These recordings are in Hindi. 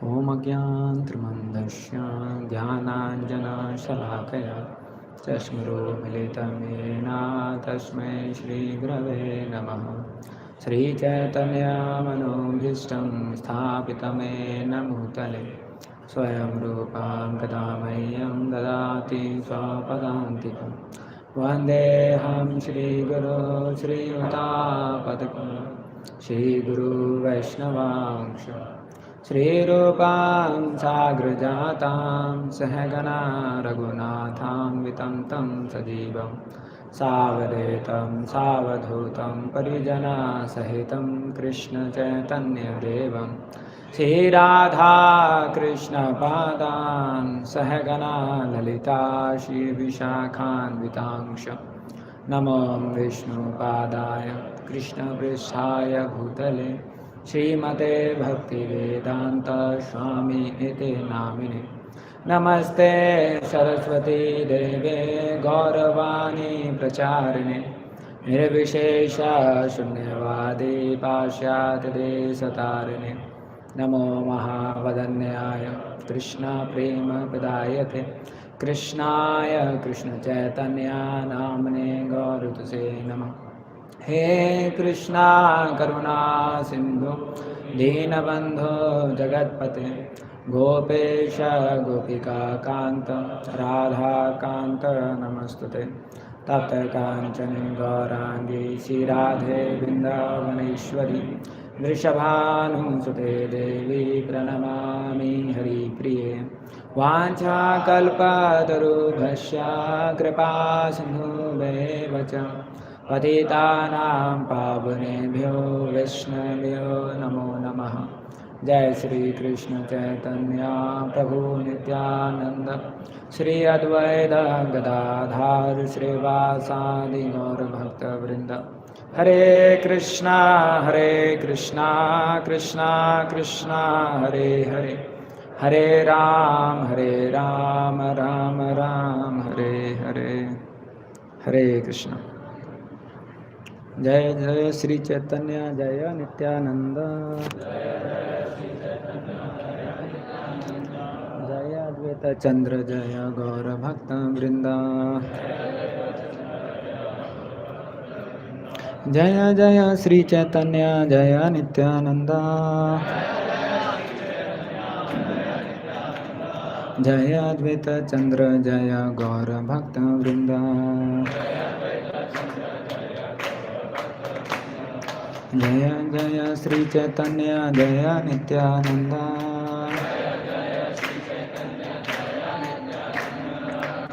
ॐ अज्ञानतिमिरन्धस्य ज्ञानाञ्जनशलाकया चक्षुरुन्मीलितं येन तस्मै श्रीगुरवे नमः। श्रीचैतन्यमनोभीष्टं स्थापितं येन भूतले स्वयं रूपं कदा मह्यं ददाति स्वपदान्तिकं। वन्देऽहं श्रीगुरो श्रीयुतापदकं श्रीगुरुवैष्णवांश श्रीरूपां साग्रजातां सहगना रघुनाथान्वितं तं सजीवं सावधूतं सावधूतं परिजनसहितं कृष्णचैतन्यदेवं श्रीराधा कृष्णपादान् सहगना ललिता श्रीविशाखान्वितांश नमो विष्णुपादाय कृष्णपृष्ठाय भूतले श्रीमते भक्तिवेदांत स्वामी इति नामिने। नमस्ते सरस्वती देवे गौरवाणी प्रचारिणे निर्विशेष शून्यवादी पाश्चात्यदेशतारिणे। नमो महावदन्याय कृष्ण प्रेम प्रदायते कृष्णाय कृष्ण चैतन्य नामने गौरतसे नमः। हे कृष्णा करुणा सिंधु दीनबंधो जगत्पते गोपेश गोपिका कांत राधा कांत नमस्तुते। तप्त कांचन गौरांगी श्रीराधे वृंदावनेश्वरी वृषभानुसुते देवी प्रणमामि हरिप्रिये। वाञ्छाकल्पतरुभ्यश्च कृपा सिन्धुभ्येव च पतितानां पावनेभ्यो वैष्णवेभ्यो नमो नमः। जय श्री कृष्ण चैतन्य प्रभु नित्यानंद श्री अद्वैत गदाधर श्रीवासादि गौर भक्तवृंद। हरे कृष्णा कृष्णा कृष्णा हरे हरे हरे राम राम राम हरे हरे। हरे कृष्ण। जय जय श्री चैतन्य जय नित्यानंद जय अद्वैत चंद्र जय गौर भक्त वृंदा। जय जय श्री चैतन्य जय नित्यानंद जय अद्वैत चंद्र जय गौर भक्त वृंदा। जय जय श्री चैतन्य जय नित्यानंद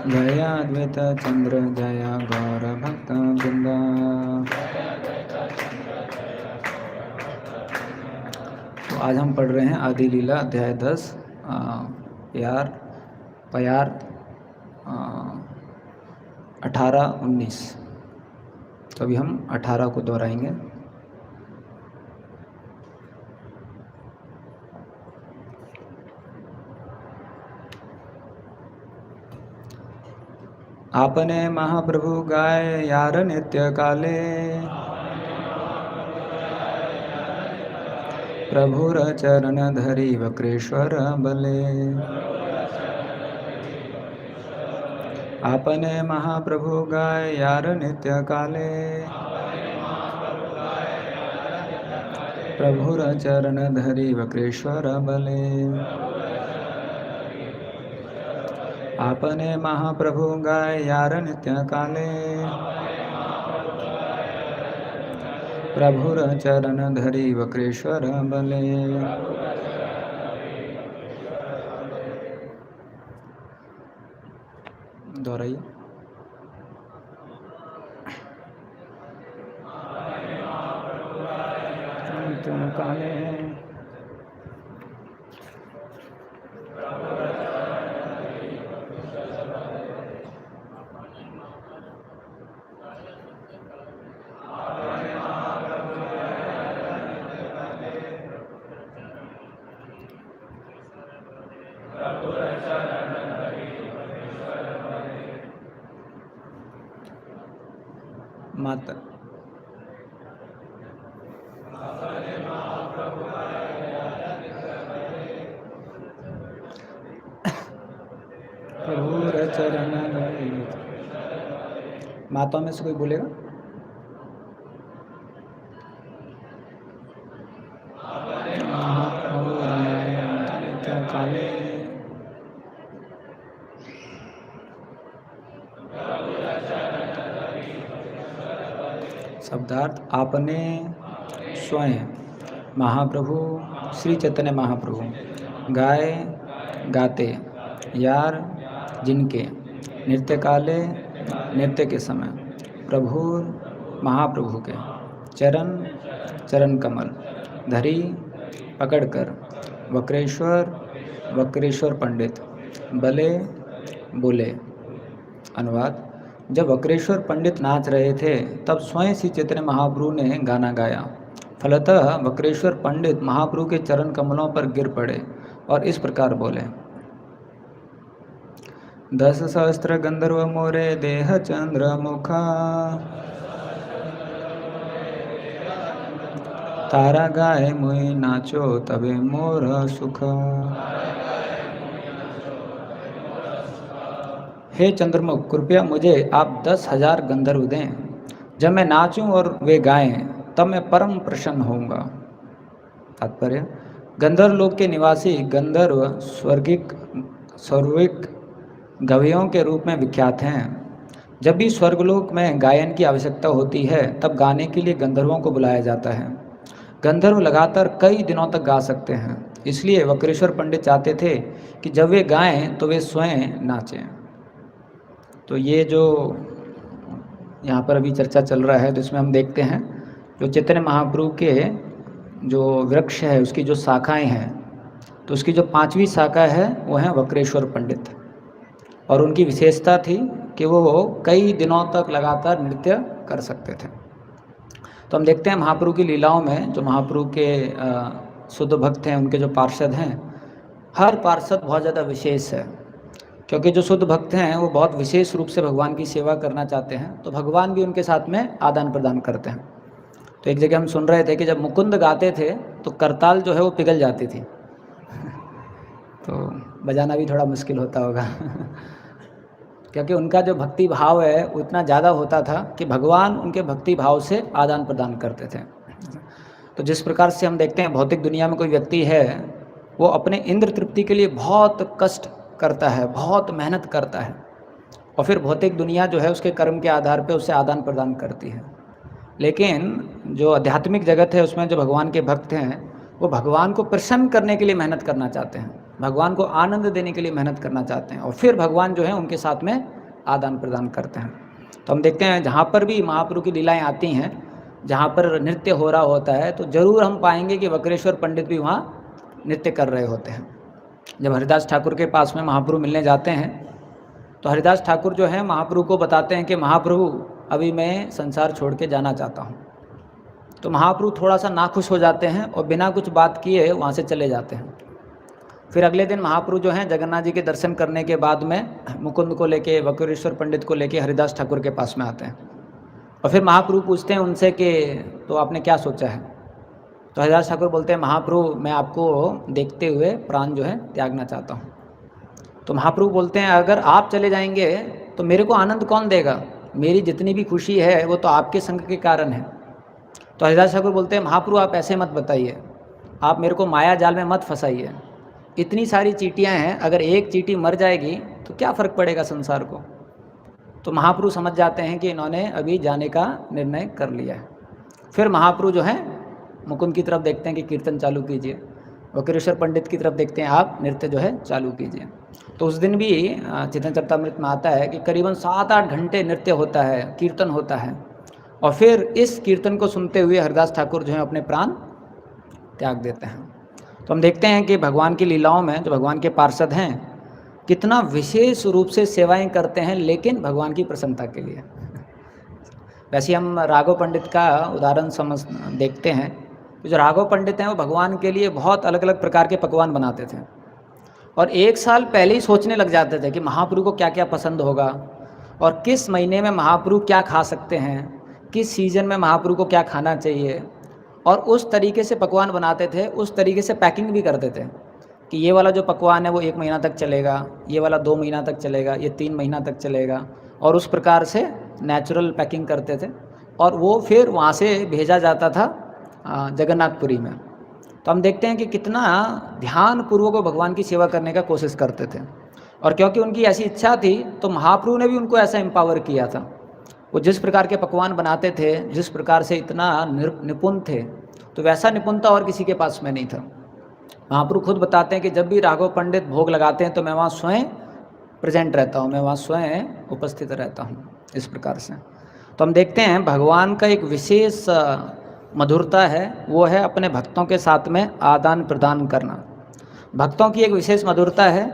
जय अद्वैत चंद्र जय गौर भक्त वृंदा। तो आज हम पढ़ रहे हैं आदि लीला अध्याय 10 पयार्थ 18-19। तो अभी हम 18 को दोहराएंगे। आपने महाप्रभु गाय यार नित्य काले प्रभुर चरण धरी वक्रेश्वर बले। आपने महाप्रभु गाय यार नित्य काले प्रभुर चरण धरी वक्रेश्वर बले। आपने महाप्रभु गाय यार नित्य काले प्रभुर चरण धरी वक्रेश्वर बले। दोहराइए। काले माता चरण माताओं में से कोई बोलेगा? काले शब्दार्थ आपने स्वयं महाप्रभु श्री चैतन्य महाप्रभु गाए गाते यार जिनके नृत्य काले नृत्य के समय प्रभु महाप्रभु के चरण चरण कमल धरी पकड़कर वक्रेश्वर पंडित भले बोले। अनुवाद: जब वक्रेश्वर पंडित नाच रहे थे तब स्वयं श्री चैतन्य महाप्रभु ने गाना गाया। फलतः वक्रेश्वर पंडित महाप्रभु के चरण कमलों पर गिर पड़े और इस प्रकार बोले: 10 सहस्त्र गंधर्व मोरे देह चंद्र मुखा, तारा गाए मुई नाचो तबे मोर सुख। हे चंद्रमुख, कृपया मुझे आप 10,000 गंधर्व दें। जब मैं नाचूं और वे गाएं तब मैं परम प्रसन्न होऊंगा। तात्पर्य: गंधर्व लोक के निवासी गंधर्व स्वर्गिक गवैयों के रूप में विख्यात हैं। जब भी स्वर्गलोक में गायन की आवश्यकता होती है तब गाने के लिए गंधर्वों को बुलाया जाता है। गंधर्व लगातार कई दिनों तक गा सकते हैं, इसलिए वक्रेश्वर पंडित चाहते थे कि जब वे गाएं तो वे स्वयं नाचें। तो ये जो यहाँ पर अभी चर्चा चल रहा है तो इसमें हम देखते हैं जो चैतन्य महाप्रभु के जो वृक्ष है उसकी जो शाखाएं हैं, तो उसकी जो 5वीं शाखा है वो है वक्रेश्वर पंडित, और उनकी विशेषता थी कि वो कई दिनों तक लगातार नृत्य कर सकते थे। तो हम देखते हैं महाप्रभु की लीलाओं में जो महाप्रभु के शुद्ध भक्त हैं, उनके जो पार्षद हैं, हर पार्षद बहुत ज़्यादा विशेष है, क्योंकि जो शुद्ध भक्त हैं वो बहुत विशेष रूप से भगवान की सेवा करना चाहते हैं, तो भगवान भी उनके साथ में आदान प्रदान करते हैं। तो एक जगह हम सुन रहे थे कि जब मुकुंद गाते थे तो करताल जो है वो पिघल जाती थी तो बजाना भी थोड़ा मुश्किल होता होगा क्योंकि उनका जो भक्ति भाव है वो इतना ज़्यादा होता था कि भगवान उनके भक्ति भाव से आदान प्रदान करते थे। तो जिस प्रकार से हम देखते हैं भौतिक दुनिया में कोई व्यक्ति है वो अपने इंद्र तृप्ति के लिए बहुत कष्ट करता है, बहुत मेहनत करता है, और फिर भौतिक दुनिया जो है उसके कर्म के आधार पे उसे आदान प्रदान करती है। लेकिन जो आध्यात्मिक जगत है उसमें जो भगवान के भक्त हैं वो भगवान को प्रसन्न करने के लिए मेहनत करना चाहते हैं, भगवान को आनंद देने के लिए मेहनत करना चाहते हैं, और फिर भगवान जो है उनके साथ में आदान प्रदान करते हैं। तो हम देखते हैं जहाँ पर भी महाप्रभु की लीलाएँ आती हैं, जहाँ पर नृत्य हो रहा होता है, तो ज़रूर हम पाएंगे कि वक्रेश्वर पंडित भी वहाँ नृत्य कर रहे होते हैं। जब हरिदास ठाकुर के पास में महाप्रभु मिलने जाते हैं तो हरिदास ठाकुर जो है महाप्रभु को बताते हैं कि महाप्रभु अभी मैं संसार छोड़ के जाना चाहता हूँ। तो महाप्रभु थोड़ा सा नाखुश हो जाते हैं और बिना कुछ बात किए वहाँ से चले जाते हैं। फिर अगले दिन महाप्रभु जो हैं जगन्नाथ जी के दर्शन करने के बाद में मुकुंद को लेके, वक्रेश्वर पंडित को लेके हरिदास ठाकुर के पास में आते हैं, और फिर महाप्रभु पूछते हैं उनसे कि तो आपने क्या सोचा है। तो हरिदास ठाकुर बोलते हैं महाप्रभु मैं आपको देखते हुए प्राण जो है त्यागना चाहता हूँ। तो महाप्रभु बोलते हैं अगर आप चले जाएंगे तो मेरे को आनंद कौन देगा, मेरी जितनी भी खुशी है वो तो आपके संग के कारण है। तो हरिदास ठाकुर बोलते हैं महाप्रभु आप ऐसे मत बताइए, आप मेरे को माया जाल में मत फंसाइए, इतनी सारी चींटियाँ हैं, अगर एक चींटी मर जाएगी तो क्या फ़र्क पड़ेगा संसार को। तो महाप्रभु समझ जाते हैं कि इन्होंने अभी जाने का निर्णय कर लिया है। फिर महाप्रभु जो है मुकुंद की तरफ देखते हैं कि कीर्तन चालू कीजिए, वक्रेश्वर पंडित की तरफ देखते हैं आप नृत्य जो है चालू कीजिए। तो उस दिन भी चैतन्य चरितामृत में आता है कि करीबन 7-8 घंटे नृत्य होता है, कीर्तन होता है, और फिर इस कीर्तन को सुनते हुए हरिदास ठाकुर जो है अपने प्राण त्याग देते हैं। तो हम देखते हैं कि भगवान की लीलाओं में जो भगवान के पार्षद हैं कितना विशेष रूप से सेवाएं करते हैं, लेकिन भगवान की प्रसन्नता के लिए। वैसे हम राघव पंडित का उदाहरण देखते हैं। जो राघव पंडित हैं वो भगवान के लिए बहुत अलग अलग प्रकार के पकवान बनाते थे, और 1 साल पहले ही सोचने लग जाते थे कि महाप्रभु को क्या क्या पसंद होगा और किस महीने में महाप्रभु क्या खा सकते हैं, किस सीज़न में महाप्रभु को क्या खाना चाहिए, और उस तरीके से पकवान बनाते थे, उस तरीके से पैकिंग भी करते थे कि ये वाला जो पकवान है वो 1 महीना तक चलेगा, ये वाला 2 महीना तक चलेगा, ये 3 महीना तक चलेगा, और उस प्रकार से नेचुरल पैकिंग करते थे और वो फिर वहाँ से भेजा जाता था जगन्नाथपुरी में। तो हम देखते हैं कि कितना ध्यानपूर्वक वो भगवान की सेवा करने का कोशिश करते थे, और क्योंकि उनकी ऐसी इच्छा थी तो महाप्रभु ने भी उनको ऐसा एम्पावर किया था। वो जिस प्रकार के पकवान बनाते थे, जिस प्रकार से इतना निपुण थे, तो वैसा निपुणता और किसी के पास में नहीं था। महाप्रभु खुद बताते हैं कि जब भी राघव पंडित भोग लगाते हैं तो मैं वहाँ स्वयं प्रेजेंट रहता हूँ, मैं वहाँ स्वयं उपस्थित रहता हूँ, इस प्रकार से। तो हम देखते हैं भगवान का एक विशेष मधुरता है, वो है अपने भक्तों के साथ में आदान प्रदान करना। भक्तों की एक विशेष मधुरता है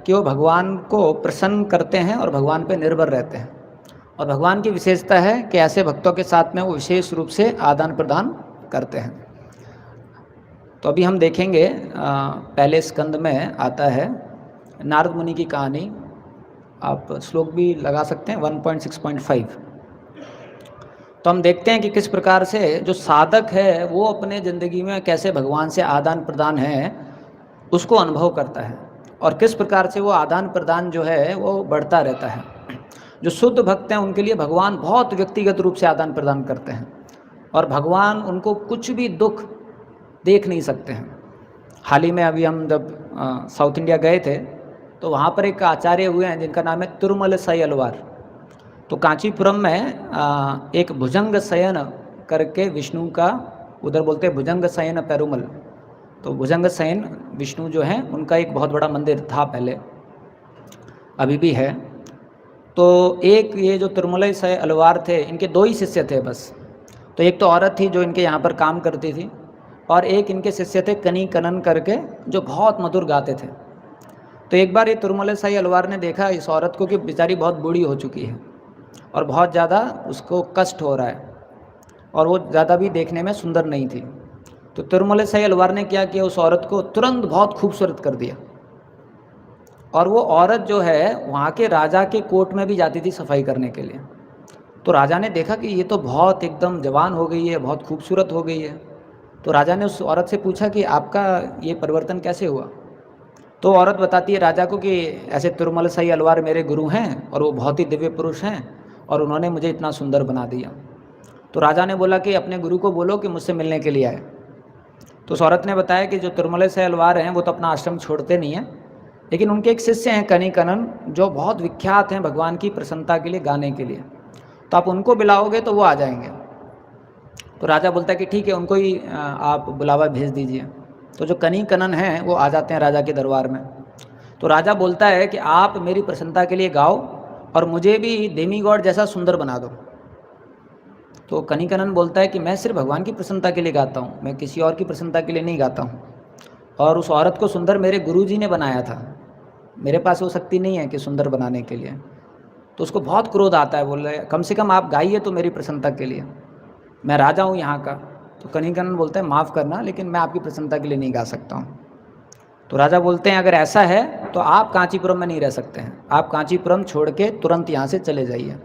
कि वो भगवान को प्रसन्न करते हैं और भगवान पे निर्भर रहते हैं, और भगवान की विशेषता है कि ऐसे भक्तों के साथ में वो विशेष रूप से आदान प्रदान करते हैं। तो अभी हम देखेंगे पहले स्कंद में आता है नारद मुनि की कहानी। आप श्लोक भी लगा सकते हैं 1.6.5। तो हम देखते हैं कि किस प्रकार से जो साधक है वो अपने ज़िंदगी में कैसे भगवान से आदान प्रदान है उसको अनुभव करता है, और किस प्रकार से वो आदान प्रदान जो है वो बढ़ता रहता है। जो शुद्ध भक्त हैं उनके लिए भगवान बहुत व्यक्तिगत रूप से आदान प्रदान करते हैं, और भगवान उनको कुछ भी दुख देख नहीं सकते हैं। हाल ही में अभी हम जब साउथ इंडिया गए थे तो वहाँ पर एक आचार्य हुए हैं जिनका नाम है तिरुमल साई अलवार। तो कांचीपुरम में एक भुजंग शयन करके विष्णु का, उधर बोलते हैं भुजंग शयन पेरुमल। तो भुजंग शयन विष्णु जो हैं उनका एक बहुत बड़ा मंदिर था पहले, अभी भी है। तो एक ये जो तिरुमल साई अलवार थे, इनके 2 ही शिष्य थे बस। तो एक तो औरत थी जो इनके यहाँ पर काम करती थी, और एक इनके शिष्य थे कनी कनन करके जो बहुत मधुर गाते थे। तो एक बार ये तिरुमल साई अलवार ने देखा इस औरत को कि बेचारी बहुत बूढ़ी हो चुकी है और बहुत ज़्यादा उसको कष्ट हो रहा है, और वो ज़्यादा भी देखने में सुंदर नहीं थी। तो तिरुमल साई अलवार ने क्या किया, उस औरत को तुरंत बहुत खूबसूरत कर दिया, और वो औरत जो है वहाँ के राजा के कोर्ट में भी जाती थी सफाई करने के लिए। तो राजा ने देखा कि ये तो बहुत एकदम जवान हो गई है, बहुत खूबसूरत हो गई है। तो राजा ने उस औरत से पूछा कि आपका ये परिवर्तन कैसे हुआ। तो औरत बताती है राजा को कि ऐसे तिरुमल साई अलवार मेरे गुरु हैं और वो बहुत ही दिव्य पुरुष हैं, और उन्होंने मुझे इतना सुंदर बना दिया। तो राजा ने बोला कि अपने गुरु को बोलो कि मुझसे मिलने के लिए आए। तो उस औरत ने बताया कि जो तिरुमल साई अलवार हैं वो तो अपना आश्रम छोड़ते नहीं हैं, लेकिन उनके एक शिष्य हैं कनी कनन जो बहुत विख्यात हैं भगवान की प्रसन्नता के लिए गाने के लिए, तो आप उनको बुलाओगे तो वो आ जाएंगे। तो राजा बोलता है कि ठीक है, उनको ही आप बुलावा भेज दीजिए। तो जो कनी कनन हैं वो आ जाते हैं राजा के दरबार में। तो राजा बोलता है कि आप मेरी प्रसन्नता के लिए गाओ और मुझे भी डेमीगॉड जैसा सुंदर बना दो। तो कनी कनन बोलता है कि मैं सिर्फ भगवान की प्रसन्नता के लिए गाता हूँ, मैं किसी और की प्रसन्नता के लिए नहीं गाता हूँ, और उस औरत को सुंदर मेरे गुरुजी ने बनाया था, मेरे पास वो शक्ति नहीं है कि सुंदर बनाने के लिए। तो उसको बहुत क्रोध आता है, बोल रहे कम से कम आप गाइए तो मेरी प्रसन्नता के लिए, मैं राजा हूँ यहाँ का। तो कनी कनन बोलता है माफ़ करना, लेकिन मैं आपकी प्रसन्नता के लिए नहीं गा सकता हूँ। तो राजा बोलते हैं अगर ऐसा है तो आप कांचीपुरम में नहीं रह सकते हैं, आप कांचीपुरम छोड़ के तुरंत यहाँ से चले जाइए।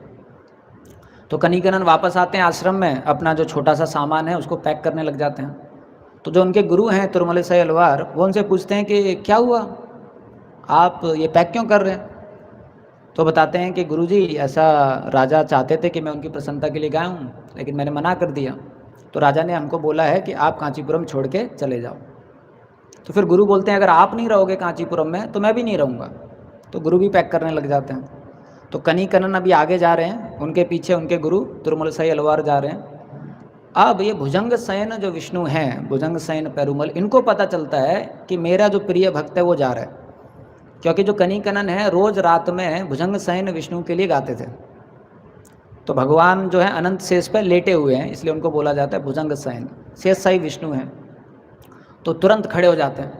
तो कनी कनन वापस आते हैं आश्रम में, अपना जो छोटा सा सामान है उसको पैक करने लग जाते हैं। तो जो उनके गुरु हैं तिरुमल साई अलवार, वो उनसे पूछते हैं कि क्या हुआ, आप ये पैक क्यों कर रहे हैं। तो बताते हैं कि गुरुजी ऐसा राजा चाहते थे कि मैं उनकी प्रसन्नता के लिए गाया हूँ, लेकिन मैंने मना कर दिया। तो राजा ने हमको बोला है कि आप कांचीपुरम छोड़ के चले जाओ। तो फिर गुरु बोलते हैं अगर आप नहीं रहोगे कांचीपुरम में तो मैं भी नहीं रहूँगा। तो गुरु भी पैक करने लग जाते हैं। तो कनी कनन अभी आगे जा रहे हैं, उनके पीछे उनके गुरु तिरुमल साई अलवार जा रहे हैं। अब ये भुजंग शयन जो विष्णु हैं, भुजंग शयन पेरुमल, इनको पता चलता है कि मेरा जो प्रिय भक्त है वो जा रहा है, क्योंकि जो कनी कनन है रोज़ रात में भुजंग शयन विष्णु के लिए गाते थे। तो भगवान जो है अनंत शेष पर लेटे हुए हैं, इसलिए उनको बोला जाता है भुजंग शयन, शेषशाही विष्णु हैं। तो तुरंत खड़े हो जाते हैं,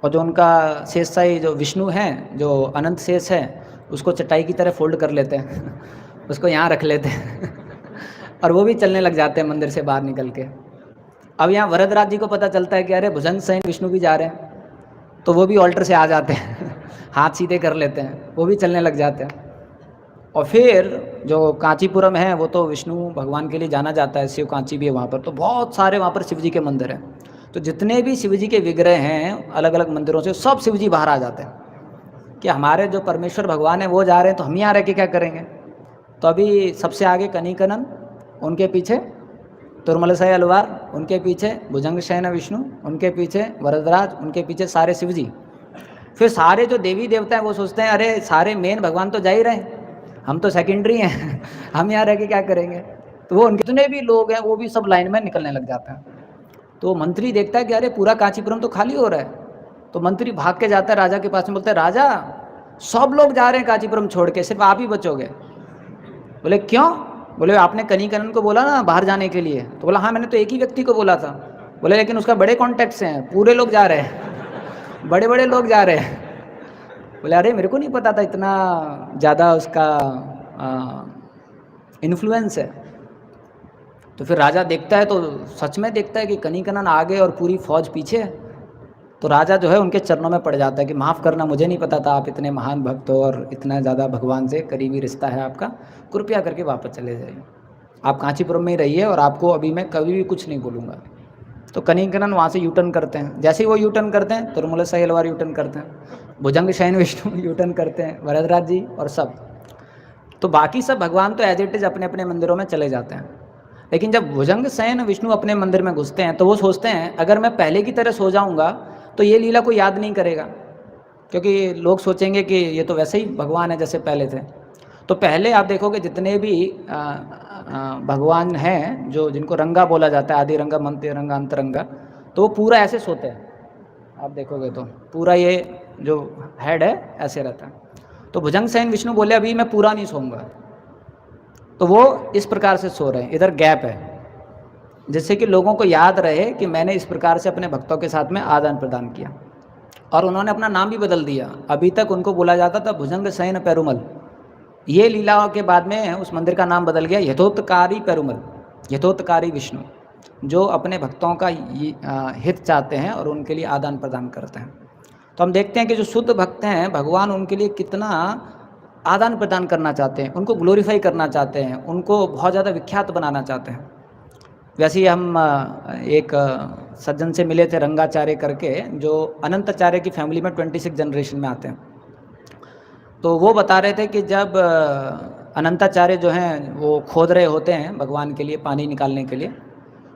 और जो उनका शेषशाही जो विष्णु हैं, जो अनंत शेष है, उसको चटाई की तरह फोल्ड कर लेते हैं उसको यहाँ रख लेते हैं और वो भी चलने लग जाते हैं मंदिर से बाहर निकल के। अब यहाँ वरदराज जी को पता चलता है कि अरे भुजंग शयन विष्णु भी जा रहे हैं, तो वो भी ऑल्टर से आ जाते हैं हाथ सीधे कर लेते हैं, वो भी चलने लग जाते हैं। और फिर जो कांचीपुरम है वो तो विष्णु भगवान के लिए जाना जाता है, शिव कांची भी है वहाँ पर, तो बहुत सारे वहाँ पर शिव जी के मंदिर हैं। तो जितने भी शिव जी के विग्रह हैं अलग अलग मंदिरों से, सब शिव जी बाहर आ जाते हैं कि हमारे जो परमेश्वर भगवान है वो जा रहे हैं तो हम यहाँ रह के क्या करेंगे। तो अभी सबसे आगे कनिकनन, उनके पीछे तुरमलसाई अलवार, उनके पीछे भुजंग शयन विष्णु, उनके पीछे वरदराज, उनके पीछे सारे शिव जी। फिर सारे जो देवी देवता हैं वो सोचते हैं अरे सारे मेन भगवान तो जा ही रहे हैं, हम तो सेकेंडरी हैं हम यहाँ रह के क्या करेंगे। तो वो उनके जितने भी लोग हैं वो भी सब लाइन में निकलने लग जाते हैं। तो मंत्री देखता है कि अरे पूरा कांचीपुरम तो खाली हो रहा है। तो मंत्री भाग के जाता है राजा के पास में, बोलता है राजा सब लोग जा रहे हैं कांचीपुरम छोड़ के, सिर्फ आप ही बचोगे। बोले क्यों? बोले आपने कनिकनन को बोला ना बाहर जाने के लिए। तो बोला हाँ मैंने तो एक ही व्यक्ति को बोला था। बोले लेकिन उसका बड़े कॉन्टैक्ट्स हैं, पूरे लोग जा रहे हैं बड़े बड़े लोग जा रहे हैं। बोले अरे मेरे को नहीं पता था इतना ज़्यादा उसका इन्फ्लुएंस है। तो फिर राजा देखता है तो सच में देखता है कि कनिकनन आगे और पूरी फौज पीछे। तो राजा जो है उनके चरणों में पड़ जाता है कि माफ़ करना, मुझे नहीं पता था आप इतने महान भक्त हो और इतना ज़्यादा भगवान से करीबी रिश्ता है आपका, कृपया करके वापस चले जाइए, आप कांचीपुरम में ही रहिए और आपको अभी मैं कभी भी कुछ नहीं बोलूँगा। तो कनिकनन वहाँ से यू टर्न करते हैं। जैसे ही वो यू टर्न करते हैं तुरमलसाई अलवार यू टर्न करते हैं, भुजंग शयन विष्णु यू टर्न करते हैं, वरदराज जी और सब। तो बाकी सब भगवान तो एज इट इज़ अपने अपने मंदिरों में चले जाते हैं। लेकिन जब भुजंग शयन विष्णु अपने मंदिर में घुसते हैं तो वो सोचते हैं अगर मैं पहले की तरह सो जाऊंगा तो ये लीला कोई याद नहीं करेगा, क्योंकि लोग सोचेंगे कि ये तो वैसे ही भगवान है जैसे पहले थे। तो पहले आप देखोगे जितने भी भगवान हैं जो जिनको रंगा बोला जाता है, आदि रंगा, मध्य रंगा, अंतरंगा, तो वो पूरा ऐसे सोते हैं। आप देखोगे तो पूरा ये जो हेड है ऐसे रहता है। तो भुजंग शयन विष्णु बोले अभी मैं पूरा नहीं सोऊंगा, तो वो इस प्रकार से सो रहे हैं, इधर गैप है, जिससे कि लोगों को याद रहे कि मैंने इस प्रकार से अपने भक्तों के साथ में आदान प्रदान किया। और उन्होंने अपना नाम भी बदल दिया, अभी तक उनको बोला जाता था भुजंग शयन पेरुमल। ये लीलाओं के बाद में उस मंदिर का नाम बदल गया यथोत्कारी पेरुमल, यथोत्कारी विष्णु, जो अपने भक्तों का हित चाहते हैं और उनके लिए आदान प्रदान करते हैं। तो हम देखते हैं कि जो शुद्ध भक्त हैं भगवान उनके लिए कितना आदान प्रदान करना चाहते हैं, उनको ग्लोरीफाई करना चाहते हैं, उनको बहुत ज़्यादा विख्यात बनाना चाहते हैं। वैसे ही हम एक सज्जन से मिले थे रंगाचार्य करके, जो अनंताचार्य की फैमिली में 26 जनरेशन में आते हैं। तो वो बता रहे थे कि जब अनंताचार्य जो हैं वो खोद रहे होते हैं भगवान के लिए पानी निकालने के लिए,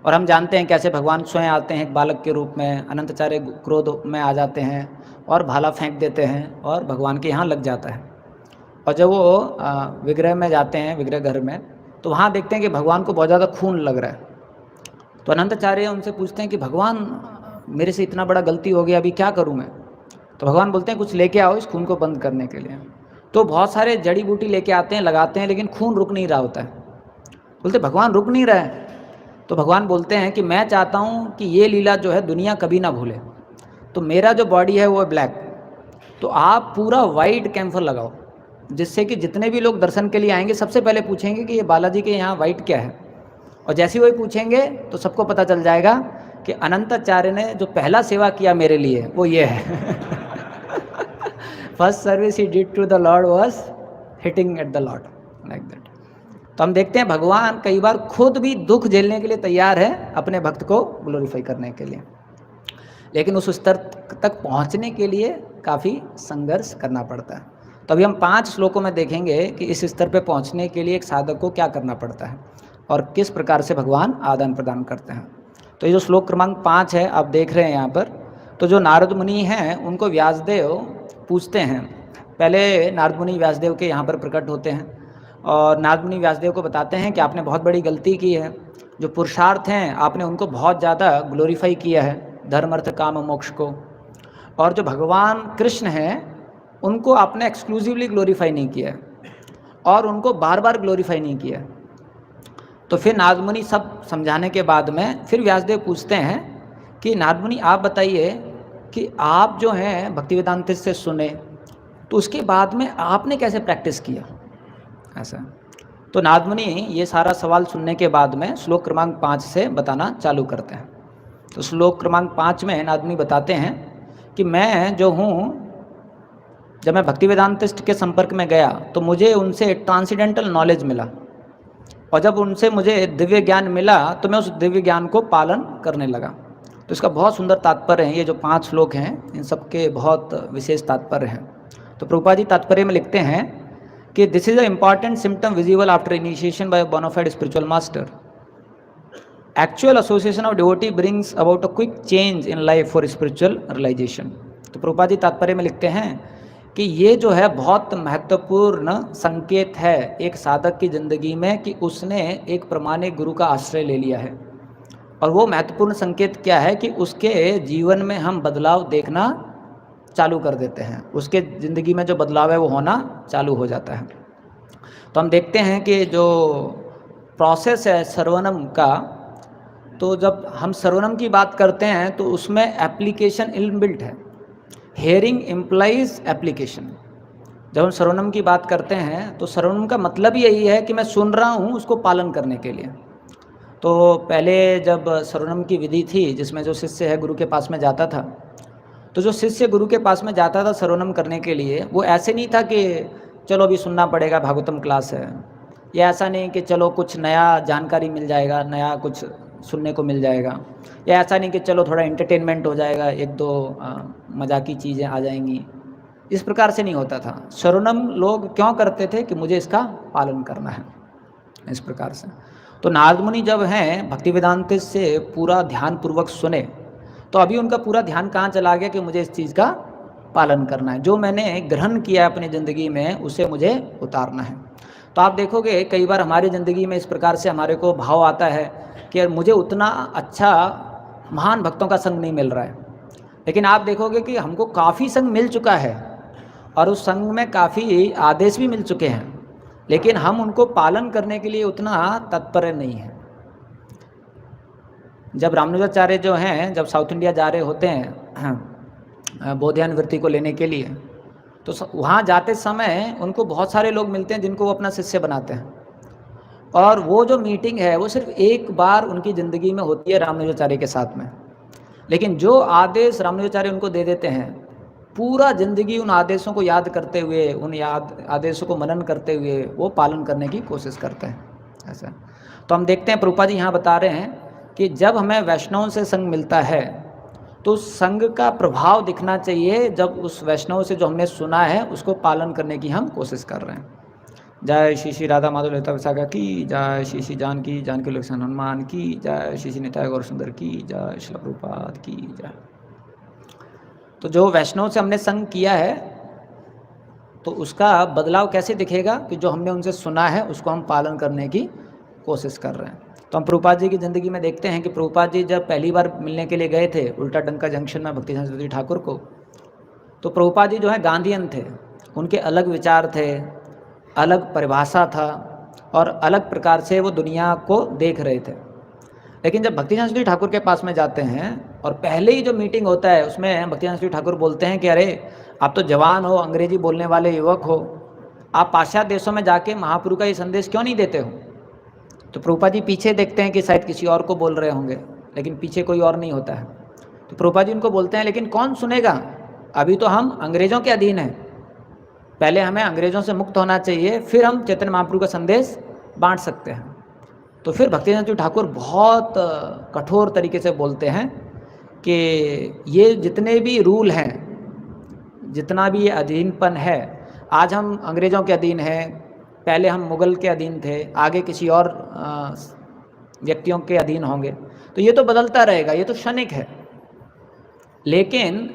और हम जानते हैं कैसे भगवान स्वयं आते हैं एक बालक के रूप में, अनंताचार्य क्रोध में आ जाते हैं और भाला फेंक देते हैं और भगवान के यहाँ लग जाता है। और जब वो विग्रह में जाते हैं, विग्रह घर में, तो वहाँ देखते हैं कि भगवान को बहुत ज़्यादा खून लग रहा है। तो अनंताचार्य उनसे पूछते हैं कि भगवान मेरे से इतना बड़ा गलती हो गया, अभी क्या करूं मैं। तो भगवान बोलते हैं कुछ लेके आओ इस खून को बंद करने के लिए। तो बहुत सारे जड़ी बूटी लेके आते हैं, लगाते हैं, लेकिन खून रुक नहीं रहा होता है। बोलते भगवान रुक नहीं रहा है। तो भगवान बोलते हैं कि मैं चाहता हूं कि ये लीला जो है दुनिया कभी ना भूले, तो मेरा जो बॉडी है वो है ब्लैक, तो आप पूरा वाइट कैम्फर लगाओ, जिससे कि जितने भी लोग दर्शन के लिए आएंगे सबसे पहले पूछेंगे कि ये बालाजी के यहाँ वाइट क्या है। और जैसे ही वही पूछेंगे तो सबको पता चल जाएगा कि अनंताचार्य ने जो पहला सेवा किया मेरे लिए वो ये है first service he did to the Lord was hitting at the Lord, like that. तो हम देखते हैं भगवान कई बार खुद भी दुख झेलने के लिए तैयार है अपने भक्त को ग्लोरीफाई करने के लिए, लेकिन उस स्तर तक पहुंचने के लिए काफ़ी संघर्ष करना पड़ता है। तो अभी हम 5 श्लोकों में देखेंगे कि इस स्तर पे पहुंचने के लिए एक साधक को क्या करना पड़ता है और किस प्रकार से भगवान आदान प्रदान करते हैं। तो ये जो श्लोक क्रमांक 5 है आप देख रहे हैं यहाँ पर, तो जो नारद मुनि हैं उनको व्यासदेव पूछते हैं। पहले नारद मुनि व्यासदेव के यहाँ पर प्रकट होते हैं और नारद मुनि व्यासदेव को बताते हैं कि आपने बहुत बड़ी गलती की है, जो पुरुषार्थ हैं आपने उनको बहुत ज़्यादा ग्लोरीफाई किया है, धर्म अर्थ काम मोक्ष को, और जो भगवान कृष्ण हैं उनको आपने एक्सक्लूसिवली ग्लोरीफाई नहीं किया है और उनको बार बार ग्लोरीफाई नहीं किया है। तो फिर नारद मुनि सब समझाने के बाद में फिर व्यासदेव पूछते हैं कि नारद मुनि आप बताइए कि आप जो हैं भक्ति वेदांत से सुने तो उसके बाद में आपने कैसे प्रैक्टिस किया ऐसा। तो नारद मुनि ये सारा सवाल सुनने के बाद में श्लोक क्रमांक 5 से बताना चालू करते हैं। तो श्लोक क्रमांक 5 में नारद मुनि बताते हैं कि मैं जो हूँ, जब मैं भक्ति वेदांतिस्ट के संपर्क में गया तो मुझे उनसे ट्रांसेंडेंटल नॉलेज मिला, और जब उनसे मुझे दिव्य ज्ञान मिला तो मैं उस दिव्य ज्ञान को पालन करने लगा। तो इसका बहुत सुंदर तात्पर्य है। ये जो 5 श्लोक हैं इन सब के बहुत विशेष तात्पर्य हैं। तो प्रभुपाद जी तात्पर्य में लिखते हैं कि this is a important symptom visible after initiation by bona fide spiritual master. Actual association of devotee brings about a quick change in life for spiritual realisation. तो प्रभुपाद जी तात्पर्य में लिखते हैं कि ये जो है बहुत महत्वपूर्ण संकेत है एक साधक की ज़िंदगी में कि उसने एक प्रामाणिक गुरु का आश्रय ले लिया है। और वो महत्वपूर्ण संकेत क्या है कि उसके जीवन में हम बदलाव देखना चालू कर देते हैं, उसके ज़िंदगी में जो बदलाव है वो होना चालू हो जाता है। तो हम देखते हैं कि जो प्रोसेस है श्रवणम का, तो जब हम श्रवणम की बात करते हैं तो उसमें एप्लीकेशन इनबिल्ट है। Hearing implies application. जब हम श्रवणम की बात करते हैं तो श्रवणम का मतलब यही है कि मैं सुन रहा हूँ उसको पालन करने के लिए। तो पहले जब श्रवणम की विधि थी जिसमें जो शिष्य है गुरु के पास में जाता था, तो जो शिष्य गुरु के पास में जाता था श्रवणम करने के लिए, वो ऐसे नहीं था कि चलो अभी सुनना पड़ेगा, भागवतम क्लास है, या ऐसा नहीं कि चलो कुछ नया जानकारी मिल जाएगा, नया कुछ सुनने को मिल जाएगा, या ऐसा नहीं कि चलो थोड़ा एंटरटेनमेंट हो जाएगा, 1-2 मजाकी चीज़ें आ जाएंगी। इस प्रकार से नहीं होता था। श्रवणम लोग क्यों करते थे कि मुझे इसका पालन करना है, इस प्रकार से। तो नारद मुनि जब हैं भक्ति वेदांत से पूरा ध्यान पूर्वक सुने, तो अभी उनका पूरा ध्यान कहाँ चला गया कि मुझे इस चीज़ का पालन करना है, जो मैंने ग्रहण किया अपनी ज़िंदगी में उसे मुझे उतारना है। तो आप देखोगे कई बार हमारी ज़िंदगी में इस प्रकार से हमारे को भाव आता है कि मुझे उतना अच्छा महान भक्तों का संग नहीं मिल रहा है, लेकिन आप देखोगे कि हमको काफ़ी संग मिल चुका है और उस संग में काफ़ी आदेश भी मिल चुके हैं, लेकिन हम उनको पालन करने के लिए उतना तत्पर नहीं है। जब रामानुजाचार्य जो हैं जब साउथ इंडिया जा रहे होते हैं बोधियान वृत्ति को लेने के लिए, तो वहाँ जाते समय उनको बहुत सारे लोग मिलते हैं जिनको वो अपना शिष्य बनाते हैं, और वो जो मीटिंग है वो सिर्फ एक बार उनकी ज़िंदगी में होती है रामानुजाचार्य के साथ में। लेकिन जो आदेश रामानुजाचार्य उनको दे देते हैं, पूरा ज़िंदगी उन आदेशों को याद करते हुए, उन आदेशों को मनन करते हुए वो पालन करने की कोशिश करते हैं। ऐसा तो हम देखते हैं प्रभुपाद जी यहाँ बता रहे हैं कि जब हमें वैष्णव से संग मिलता है तो संग का प्रभाव दिखना चाहिए जब उस वैष्णव से जो हमने सुना है उसको पालन करने की हम कोशिश कर रहे हैं। जय श्री श्री राधा माधव ललिता विशाखा की जय, श्री श्री जानकी जानकी लक्ष्मण हनुमान की जय, श्री श्री निताय गौर सुंदर की जय, श्री प्रभुपाद की जय। तो जो वैष्णव से हमने संग किया है तो उसका बदलाव कैसे दिखेगा कि जो हमने उनसे सुना है उसको हम पालन करने की कोशिश कर रहे हैं। तो हम प्रभुपाद जी की ज़िंदगी में देखते हैं कि प्रभुपाद जी जब पहली बार मिलने के लिए गए थे उल्टा डंका जंक्शन में भक्ति सरस्वती ठाकुर को, तो प्रभुपाद जी जो है गांधीयन थे, उनके अलग विचार थे, अलग परिभाषा था और अलग प्रकार से वो दुनिया को देख रहे थे। लेकिन जब भक्ति सरस्वती ठाकुर के पास में जाते हैं और पहले ही जो मीटिंग होता है उसमें भक्ति सरस्वती ठाकुर बोलते हैं कि अरे आप तो जवान हो, अंग्रेजी बोलने वाले युवक हो, आप पाश्चात्य देशों में जाके महाप्रभु का ये संदेश क्यों नहीं देते हो। तो प्रभुपाद जी पीछे देखते हैं कि शायद किसी और को बोल रहे होंगे, लेकिन पीछे कोई और नहीं होता है। तो प्रभुपाद जी उनको बोलते हैं लेकिन कौन सुनेगा, अभी तो हम अंग्रेज़ों के अधीन हैं, पहले हमें अंग्रेज़ों से मुक्त होना चाहिए, फिर हम चैतन्य महाप्रभु का संदेश बांट सकते हैं। तो फिर भक्तिवेदांत ठाकुर बहुत कठोर तरीके से बोलते हैं कि ये जितने भी रूल हैं, जितना भी ये अधीनपन है, आज हम अंग्रेज़ों के अधीन हैं, पहले हम मुग़ल के अधीन थे, आगे किसी और व्यक्तियों के अधीन होंगे, तो ये तो बदलता रहेगा, ये तो क्षणिक है। लेकिन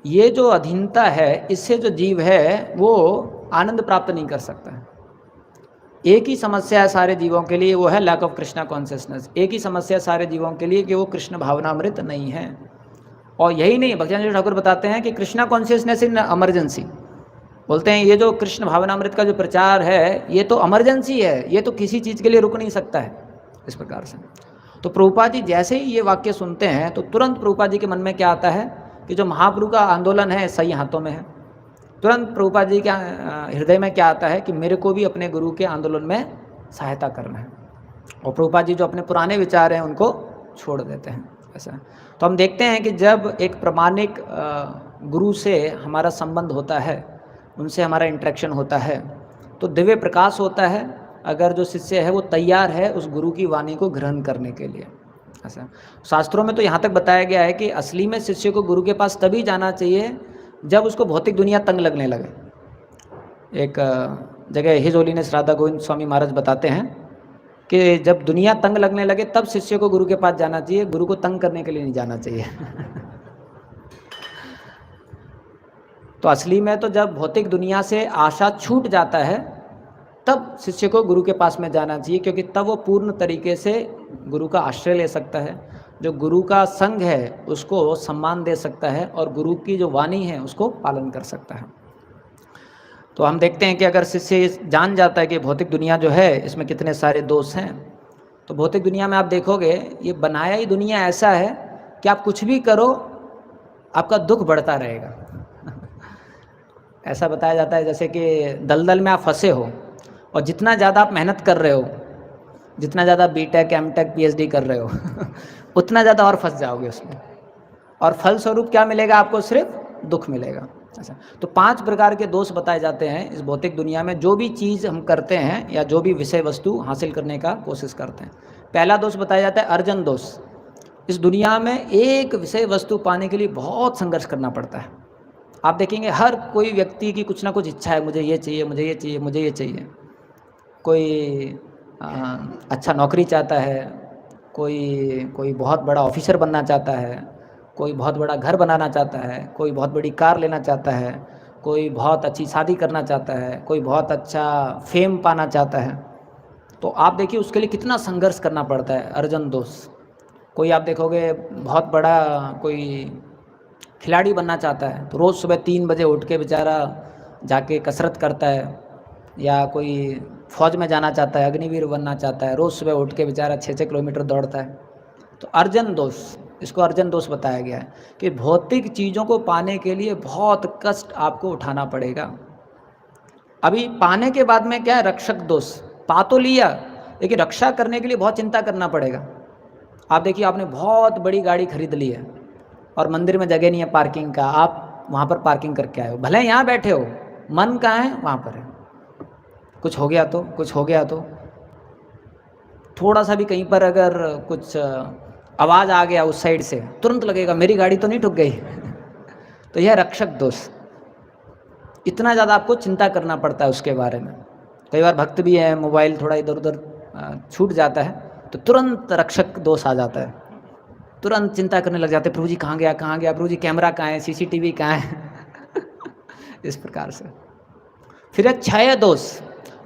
ये जो अधीनता है, इससे जो जीव है वो आनंद प्राप्त नहीं कर सकता है। एक ही समस्या है सारे जीवों के लिए, वो है लैक ऑफ कृष्णा कॉन्शियसनेस। एक ही समस्या है सारे जीवों के लिए कि वो कृष्ण भावनामृत नहीं है। और यही नहीं, भक्तिवेदांत ठाकुर बताते हैं कि कृष्णा कॉन्शियसनेस इन इमरजेंसी, बोलते हैं ये जो कृष्ण भावनामृत का जो प्रचार है ये तो इमरजेंसी है, ये तो किसी चीज़ के लिए रुक नहीं सकता है, इस प्रकार से। तो प्रभुपाद जी जैसे ही ये वाक्य सुनते हैं तो तुरंत प्रभुपाद जी के मन में क्या आता है कि जो महाप्रभु का आंदोलन है सही हाथों में है। तुरंत प्रभुपाद जी के हृदय में क्या आता है कि मेरे को भी अपने गुरु के आंदोलन में सहायता करना है, और प्रभुपाद जी जो अपने पुराने विचार हैं उनको छोड़ देते हैं। ऐसा तो हम देखते हैं कि जब एक प्रामाणिक गुरु से हमारा संबंध होता है, उनसे हमारा इंटरेक्शन होता है, तो दिव्य प्रकाश होता है अगर जो शिष्य है वो तैयार है उस गुरु की वाणी को ग्रहण करने के लिए। ऐसा शास्त्रों में तो यहाँ तक बताया गया है कि असली में शिष्य को गुरु के पास तभी जाना चाहिए जब उसको भौतिक दुनिया तंग लगने लगे। एक जगह हिज होलीनेस राधा गोविंद स्वामी महाराज बताते हैं कि जब दुनिया तंग लगने लगे तब शिष्य को गुरु के पास जाना चाहिए, गुरु को तंग करने के लिए नहीं जाना चाहिए। तो असली में तो जब भौतिक दुनिया से आशा छूट जाता है तब शिष्य को गुरु के पास में जाना चाहिए, क्योंकि तब वो पूर्ण तरीके से गुरु का आश्रय ले सकता है, जो गुरु का संग है उसको सम्मान दे सकता है और गुरु की जो वाणी है उसको पालन कर सकता है। तो हम देखते हैं कि अगर शिष्य जान जाता है कि भौतिक दुनिया जो है इसमें कितने सारे दोष हैं, तो भौतिक दुनिया में आप देखोगे ये बनाया ही दुनिया ऐसा है कि आप कुछ भी करो आपका दुख बढ़ता रहेगा। ऐसा बताया जाता है जैसे कि दलदल में आप फंसे हो और जितना ज़्यादा आप मेहनत कर रहे हो, जितना ज़्यादा बीटेक एमटेक पीएचडी कर रहे हो उतना ज़्यादा और फंस जाओगे उसमें, और फलस्वरूप क्या मिलेगा आपको? सिर्फ दुख मिलेगा। अच्छा, तो 5 प्रकार के दोष बताए जाते हैं इस भौतिक दुनिया में, जो भी चीज़ हम करते हैं या जो भी विषय वस्तु हासिल करने का कोशिश करते हैं। पहला दोष बताया जाता है अर्जन दोष। इस दुनिया में एक विषय वस्तु पाने के लिए बहुत संघर्ष करना पड़ता है। आप देखेंगे हर कोई व्यक्ति की कुछ ना कुछ इच्छा है, मुझे ये चाहिए, मुझे ये चाहिए, मुझे ये चाहिए। कोई अच्छा नौकरी चाहता है, कोई बहुत बड़ा ऑफिसर बनना चाहता है, कोई बहुत बड़ा घर बनाना चाहता है, कोई बहुत बड़ी कार लेना चाहता है, कोई बहुत अच्छी शादी करना चाहता है, कोई बहुत अच्छा फेम पाना चाहता है। तो आप देखिए उसके लिए कितना संघर्ष करना पड़ता है, अर्जन दोष। कोई आप देखोगे बहुत बड़ा कोई खिलाड़ी बनना चाहता है तो रोज़ सुबह 3 बजे उठ के बेचारा जाके कसरत करता है, या कोई फौज में जाना चाहता है, अग्निवीर बनना चाहता है, रोज़ सुबह उठ के बेचारा 6-6 किलोमीटर दौड़ता है। तो अर्जन दोष, इसको अर्जन दोष बताया गया है कि भौतिक चीज़ों को पाने के लिए बहुत कष्ट आपको उठाना पड़ेगा। अभी पाने के बाद में क्या है? रक्षक दोष। पा तो लिया लेकिन रक्षा करने के लिए बहुत चिंता करना पड़ेगा। आप देखिए आपने बहुत बड़ी गाड़ी खरीद ली है और मंदिर में जगह नहीं है पार्किंग का, आप वहाँ पर पार्किंग करके आए हो, भले यहाँ बैठे हो, मन कहाँ है? वहाँ पर है। कुछ हो गया तो, कुछ हो गया तो, थोड़ा सा भी कहीं पर अगर कुछ आवाज़ आ गया उस साइड से, तुरंत लगेगा मेरी गाड़ी तो नहीं ठुक गई। तो यह रक्षक दोष, इतना ज़्यादा आपको चिंता करना पड़ता है उसके बारे में। कई बार भक्त भी है, मोबाइल थोड़ा इधर उधर छूट जाता है तो तुरंत रक्षक दोष आ जाता है, तुरंत चिंता करने लग जाते हैं, प्रभु जी कहाँ गया, कहाँ गया, प्रभु जी कैमरा कहाँ है, सीसीटीवी कहाँ है। इस प्रकार से। फिर है क्षय दोष।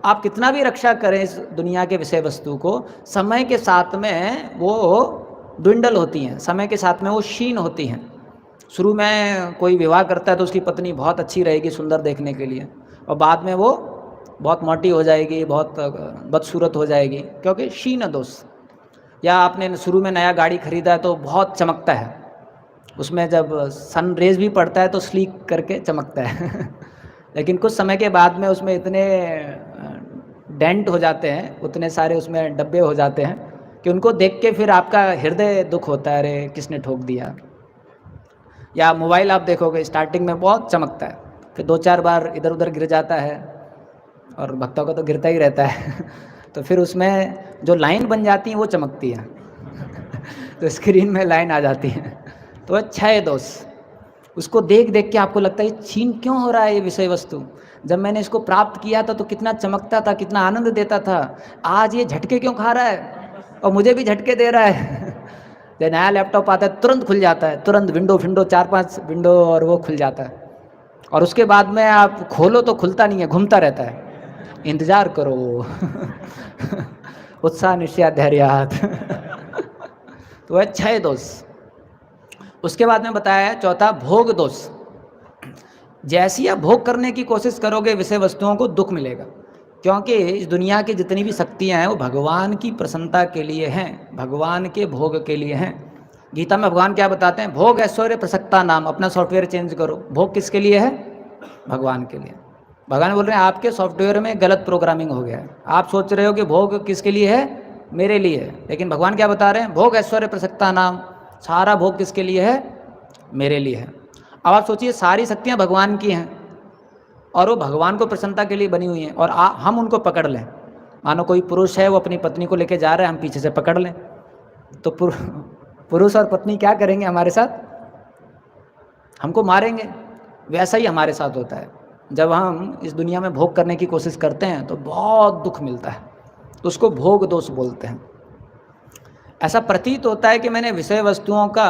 आप कितना भी रक्षा करें इस दुनिया के विषय वस्तु को, समय के साथ में वो द्विंडल होती हैं, समय के साथ में वो क्षीण होती हैं। शुरू में कोई विवाह करता है तो उसकी पत्नी बहुत अच्छी रहेगी सुंदर देखने के लिए, और बाद में वो बहुत मोटी हो जाएगी, बहुत बदसूरत हो जाएगी, क्योंकि क्षीण दोष। या आपने शुरू में नया गाड़ी खरीदा है तो बहुत चमकता है, उसमें जब सन रेज भी पड़ता है तो स्लीक करके चमकता है। लेकिन कुछ समय के बाद में उसमें इतने डेंट हो जाते हैं, उतने सारे उसमें डब्बे हो जाते हैं कि उनको देख के फिर आपका हृदय दुख होता है, अरे किसने ठोक दिया। या मोबाइल आप देखोगे स्टार्टिंग में बहुत चमकता है, फिर 2-4 बार इधर उधर गिर जाता है, और भक्तों का तो गिरता ही रहता है। तो फिर उसमें जो लाइन बन जाती है वो चमकती है। तो स्क्रीन में लाइन आ जाती है। तो क्षय दोष, उसको देख देख के आपको लगता है छीन क्यों हो रहा है ये विषय वस्तु, जब मैंने इसको प्राप्त किया था तो कितना चमकता था, कितना आनंद देता था, आज ये झटके क्यों खा रहा है और मुझे भी झटके दे रहा है। जब नया लैपटॉप आता है तुरंत खुल जाता है, तुरंत विंडो 4-5 विंडो और वो खुल जाता है, और उसके बाद में आप खोलो तो खुलता नहीं है, घूमता रहता है। इंतजार करो। उत्साह निश्चय धैर्यात्। तो वह क्षय दोष। उसके बाद में बताया है चौथा भोग दोष। जैसी आप भोग करने की कोशिश करोगे विषय वस्तुओं को दुख मिलेगा, क्योंकि इस दुनिया की जितनी भी शक्तियां हैं वो भगवान की प्रसन्नता के लिए हैं, भगवान के भोग के लिए हैं। गीता में भगवान क्या बताते हैं? भोग ऐश्वर्य प्रसक्ता नाम। अपना सॉफ्टवेयर चेंज करो। भोग किसके लिए है? भगवान के लिए। भगवान बोल रहे हैं आपके सॉफ्टवेयर में गलत प्रोग्रामिंग हो गया है, आप सोच रहे हो कि भोग किसके लिए है? मेरे लिए है। लेकिन भगवान क्या बता रहे हैं? भोग ऐश्वर्य प्रसक्ता नाम। सारा भोग किसके लिए है? मेरे लिए है। अब आप सोचिए सारी शक्तियाँ भगवान की हैं और वो भगवान को प्रसन्नता के लिए बनी हुई हैं, और हम उनको पकड़ लें। मानो कोई पुरुष है वो अपनी पत्नी को लेकर जा रहा है, हम पीछे से पकड़ लें, तो पुरुष और पत्नी क्या करेंगे हमारे साथ? हमको मारेंगे। वैसा ही हमारे साथ होता है। जब हम इस दुनिया में भोग करने की कोशिश करते हैं तो बहुत दुख मिलता है, तो उसको भोग दोष बोलते हैं। ऐसा प्रतीत होता है कि मैंने विषय वस्तुओं का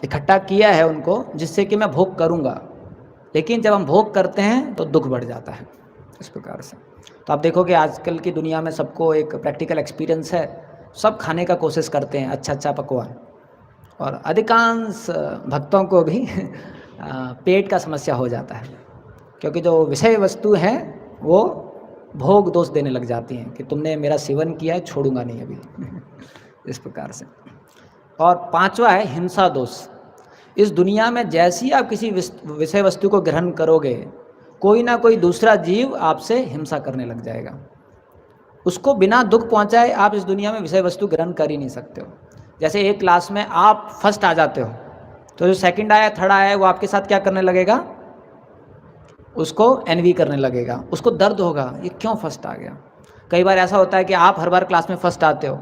इकट्ठा किया है उनको, जिससे कि मैं भोग करूंगा, लेकिन जब हम भोग करते हैं तो दुख बढ़ जाता है। इस प्रकार से तो आप देखोगे आजकल की दुनिया में सबको एक प्रैक्टिकल एक्सपीरियंस है, सब खाने का कोशिश करते हैं अच्छा अच्छा पकवान, और अधिकांश भक्तों को भी पेट का समस्या हो जाता है, क्योंकि जो विषय वस्तु हैं वो भोग दोष देने लग जाती हैं कि तुमने मेरा सेवन किया है, छोड़ूंगा नहीं अभी। इस प्रकार से। और पांचवा है हिंसा दोष। इस दुनिया में जैसी आप किसी विषय वस्तु को ग्रहण करोगे, कोई ना कोई दूसरा जीव आपसे हिंसा करने लग जाएगा। उसको बिना दुख पहुंचाए आप इस दुनिया में विषय वस्तु ग्रहण कर ही नहीं सकते हो। जैसे एक क्लास में आप फर्स्ट आ जाते हो, तो जो सेकंड आया थर्ड आया वो आपके साथ क्या करने लगेगा? उसको एनवी करने लगेगा, उसको दर्द होगा, ये क्यों फर्स्ट आ गया। कई बार ऐसा होता है कि आप हर बार क्लास में फर्स्ट आते हो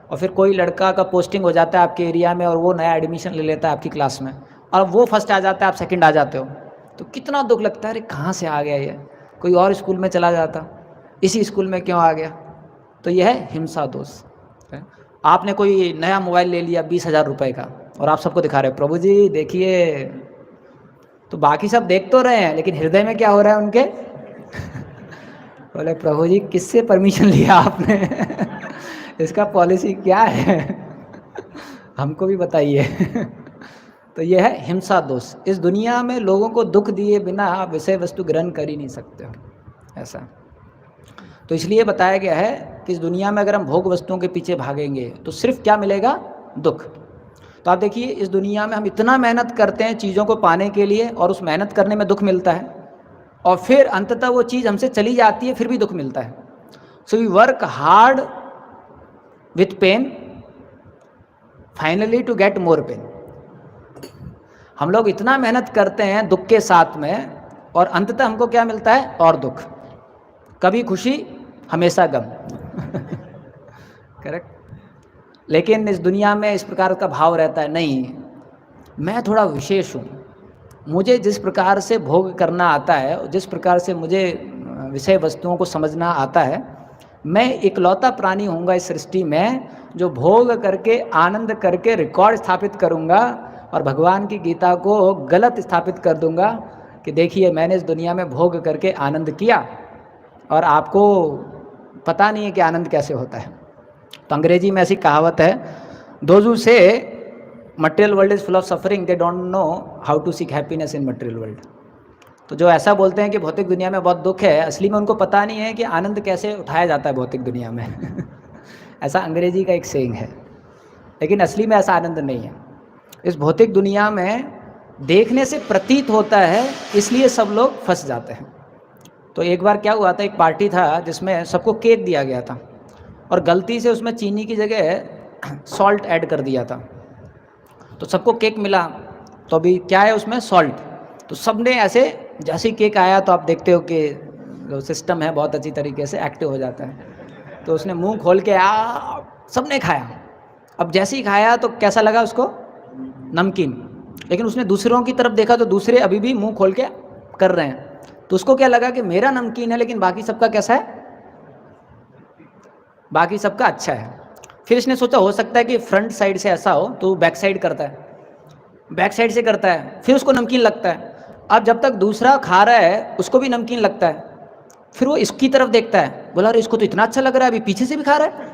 और फिर कोई लड़का का पोस्टिंग हो जाता है आपके एरिया में और वो नया एडमिशन ले लेता है आपकी क्लास में, और वो फर्स्ट आ जाता है, आप सेकंड आ जाते हो, तो कितना दुख लगता है, अरे कहाँ से आ गया ये, कोई और स्कूल में चला जाता, इसी स्कूल में क्यों आ गया। तो यह है हिंसा दोष। आपने कोई नया मोबाइल ले लिया 20,000 रुपये का और आप सबको दिखा रहे हो, प्रभु जी देखिए, तो बाकी सब देख तो रहे हैं लेकिन हृदय में क्या हो रहा है उनके? बोले प्रभु जी किससे परमिशन लिया आपने? इसका पॉलिसी क्या है? हमको भी बताइए। तो यह है हिंसा दोष। इस दुनिया में लोगों को दुख दिए बिना आप विषय वस्तु ग्रहण कर ही नहीं सकते हो, ऐसा। तो इसलिए बताया गया है कि इस दुनिया में अगर हम भोग वस्तुओं के पीछे भागेंगे तो सिर्फ क्या मिलेगा? दुख। तो आप देखिए इस दुनिया में हम इतना मेहनत करते हैं चीज़ों को पाने के लिए, और उस मेहनत करने में दुख मिलता है, और फिर अंततः वो चीज़ हमसे चली जाती है, फिर भी दुख मिलता है। So we work hard with pain finally to get more pain. हम लोग इतना मेहनत करते हैं दुख के साथ में, और अंततः हमको क्या मिलता है? और दुख। कभी खुशी हमेशा गम। करेक्ट। लेकिन इस दुनिया में इस प्रकार का भाव रहता है, नहीं मैं थोड़ा विशेष हूँ, मुझे जिस प्रकार से भोग करना आता है, जिस प्रकार से मुझे विषय वस्तुओं को समझना आता है, मैं इकलौता प्राणी होऊंगा इस सृष्टि में जो भोग करके आनंद करके रिकॉर्ड स्थापित करूंगा, और भगवान की गीता को गलत स्थापित कर दूंगा कि देखिए मैंने इस दुनिया में भोग करके आनंद किया और आपको पता नहीं है कि आनंद कैसे होता है। तो अंग्रेजी में ऐसी कहावत है, those who say material world is full of suffering they don't know how to seek happiness in material world. तो जो ऐसा बोलते हैं कि भौतिक दुनिया में बहुत दुख है, असली में उनको पता नहीं है कि आनंद कैसे उठाया जाता है भौतिक दुनिया में। ऐसा अंग्रेजी का एक सेइंग है, लेकिन असली में ऐसा आनंद नहीं है। इस भौतिक दुनिया में देखने से प्रतीत होता है, इसलिए सब लोग फंस जाते हैं। तो एक बार क्या हुआ था, एक पार्टी था जिसमें सबको केक दिया गया था, और गलती से उसमें चीनी की जगह सॉल्ट ऐड कर दिया था। तो सबको केक मिला, तो अभी क्या है उसमें? सॉल्ट। तो सब ने ऐसे, जैसे ही केक आया तो आप देखते हो कि जो सिस्टम है बहुत अच्छी तरीके से एक्टिव हो जाता है। तो उसने मुंह खोल के सबने खाया। अब जैसे ही खाया तो कैसा लगा उसको? नमकीन। लेकिन उसने दूसरों की तरफ देखा तो दूसरे अभी भी मुंह खोल के कर रहे हैं, तो उसको क्या लगा कि मेरा नमकीन है लेकिन बाकी सबका कैसा है? बाकी सबका अच्छा है। फिर इसने सोचा हो सकता है कि फ्रंट साइड से ऐसा हो, तो बैक साइड करता है, बैक साइड से करता है, फिर उसको नमकीन लगता है। अब जब तक दूसरा खा रहा है उसको भी नमकीन लगता है, फिर वो इसकी तरफ देखता है, बोला अरे इसको तो इतना अच्छा लग रहा है, अभी पीछे से भी खा रहा है।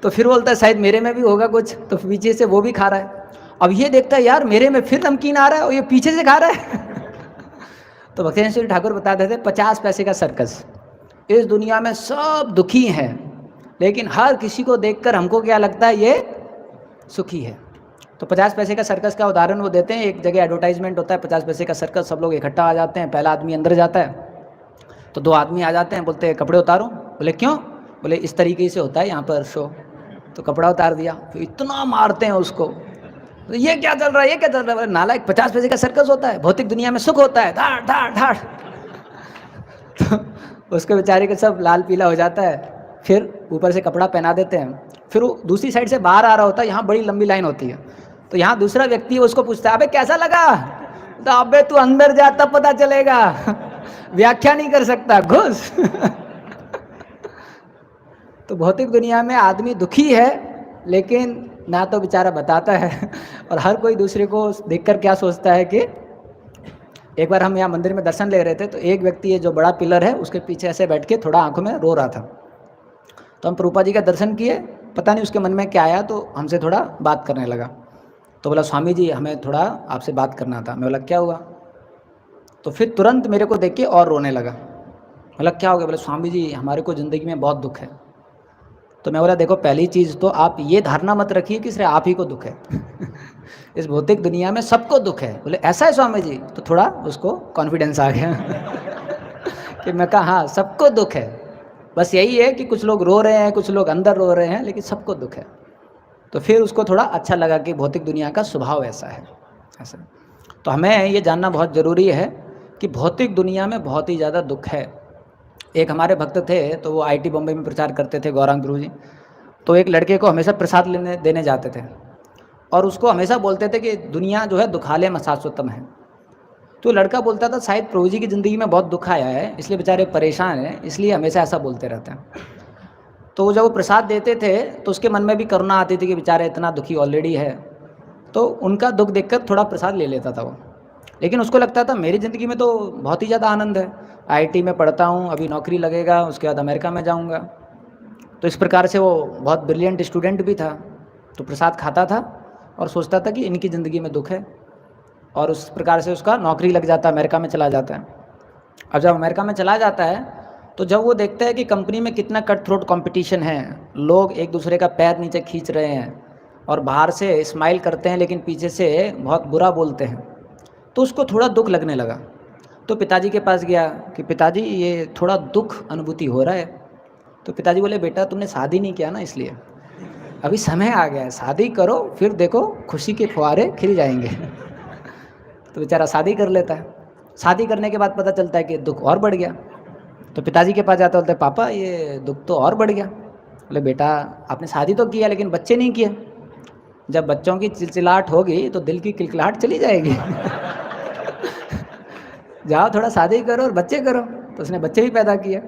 तो फिर बोलता है शायद मेरे में भी होगा कुछ, तो पीछे से वो भी खा रहा है। अब ये देखता है यार मेरे में फिर नमकीन आ रहा है और ये पीछे से खा रहा है। तो भक्तेश्वर ठाकुर बताते थे 50 पैसे का सर्कस। इस दुनिया में सब दुखी हैं, लेकिन हर किसी को देखकर हमको क्या लगता है? ये सुखी है। तो 50 पैसे का सर्कस का उदाहरण वो देते हैं। एक जगह एडवर्टाइजमेंट होता है 50 पैसे का सर्कस, सब लोग इकट्ठा आ जाते हैं। पहला आदमी अंदर जाता है तो 2 आदमी आ जाते हैं, बोलते हैं कपड़े उतारो। बोले क्यों? बोले इस तरीके से होता है यहाँ पर शो। तो कपड़ा उतार दिया, फिर इतना मारते हैं उसको, तो ये क्या चल रहा है, ये क्या चल रहा है? बोले नालायक, 50 पैसे का सर्कस होता है, भौतिक दुनिया में सुख होता है, धाड़ धाड़ धाड़। तो उसके बेचारे के सब लाल पीला हो जाता है। फिर ऊपर से कपड़ा पहना देते हैं, फिर वो दूसरी साइड से बाहर आ रहा होता है, यहाँ बड़ी लंबी लाइन होती है, तो यहाँ दूसरा व्यक्ति उसको पूछता है, अबे कैसा लगा? तो अबे तू अंदर जा तब पता चलेगा, व्याख्या नहीं कर सकता, घुस। तो भौतिक दुनिया में आदमी दुखी है, लेकिन ना तो बेचारा बताता है, और हर कोई दूसरे को देखकर क्या सोचता है कि एक बार हम यहाँ मंदिर में दर्शन ले रहे थे, तो एक व्यक्ति है जो बड़ा पिलर है उसके पीछे ऐसे बैठ के थोड़ा आंखों में रो रहा था। तो हम प्रभुपाद जी का दर्शन किए, पता नहीं उसके मन में क्या आया, तो हमसे थोड़ा बात करने लगा। तो बोला, स्वामी जी हमें थोड़ा आपसे बात करना था। मैं बोला, क्या हुआ? तो फिर तुरंत मेरे को देख के और रोने लगा। बोला, क्या हो गया? बोला, स्वामी जी हमारे को ज़िंदगी में बहुत दुख है। तो मैं बोला, देखो पहली चीज़ तो आप ये धारणा मत रखिए कि सिर्फ आप ही को दुख है। इस भौतिक दुनिया में सबको दुख है। बोले, ऐसा है स्वामी जी? तो थोड़ा उसको कॉन्फिडेंस आ गया कि मैं कहा हाँ सबको दुख है, बस यही है कि कुछ लोग रो रहे हैं, कुछ लोग अंदर रो रहे हैं, लेकिन सबको दुख है। तो फिर उसको थोड़ा अच्छा लगा कि भौतिक दुनिया का स्वभाव ऐसा है, ऐसा। तो हमें ये जानना बहुत ज़रूरी है कि भौतिक दुनिया में बहुत ही ज़्यादा दुख है। एक हमारे भक्त थे, तो वो आईटी बॉम्बे में प्रचार करते थे, गौरांग गुरु जी। तो एक लड़के को हमेशा प्रसाद देने जाते थे, और उसको हमेशा बोलते थे कि दुनिया जो है दुखालय में शाश्वतम है। तो लड़का बोलता था, शायद प्रभु जी की ज़िंदगी में बहुत दुख आया है, इसलिए बेचारे परेशान हैं, इसलिए हमेशा ऐसा बोलते रहते हैं। तो जब वो प्रसाद देते थे तो उसके मन में भी करुणा आती थी कि बेचारा इतना दुखी ऑलरेडी है, तो उनका दुख देखकर थोड़ा प्रसाद ले लेता था वो। लेकिन उसको लगता था मेरी ज़िंदगी में तो बहुत ही ज़्यादा आनंद है, आईटी में पढ़ता हूँ, अभी नौकरी लगेगा, उसके बाद अमेरिका में जाऊँगा। तो इस प्रकार से वो बहुत ब्रिलियंट स्टूडेंट भी था, तो प्रसाद खाता था और सोचता था कि इनकी ज़िंदगी में दुख है, और उस प्रकार से उसका नौकरी लग जाता है, अमेरिका में चला जाता है। अब जब अमेरिका में चला जाता है, तो जब वो देखता है कि कंपनी में कितना कट थ्रोट कॉम्पिटिशन है, लोग एक दूसरे का पैर नीचे खींच रहे हैं और बाहर से स्माइल करते हैं लेकिन पीछे से बहुत बुरा बोलते हैं, तो उसको थोड़ा दुख लगने लगा। तो पिताजी के पास गया कि पिताजी ये थोड़ा दुख अनुभूति हो रहा है। तो पिताजी बोले, बेटा तुमने शादी नहीं किया ना, इसलिए अभी समय आ गया है, शादी करो, फिर देखो खुशी के फुहारे खिल जाएंगे। तो बेचारा शादी कर लेता है। शादी करने के बाद पता चलता है कि दुख और बढ़ गया। तो पिताजी के पास जाता, बोलते पापा ये दुख तो और बढ़ गया। बोले, बेटा आपने शादी तो किया लेकिन बच्चे नहीं किए, जब बच्चों की चिलचिलाहट होगी तो दिल की किलकिलाहट चली जाएगी। जाओ थोड़ा शादी करो और बच्चे करो। तो उसने बच्चे भी पैदा किए।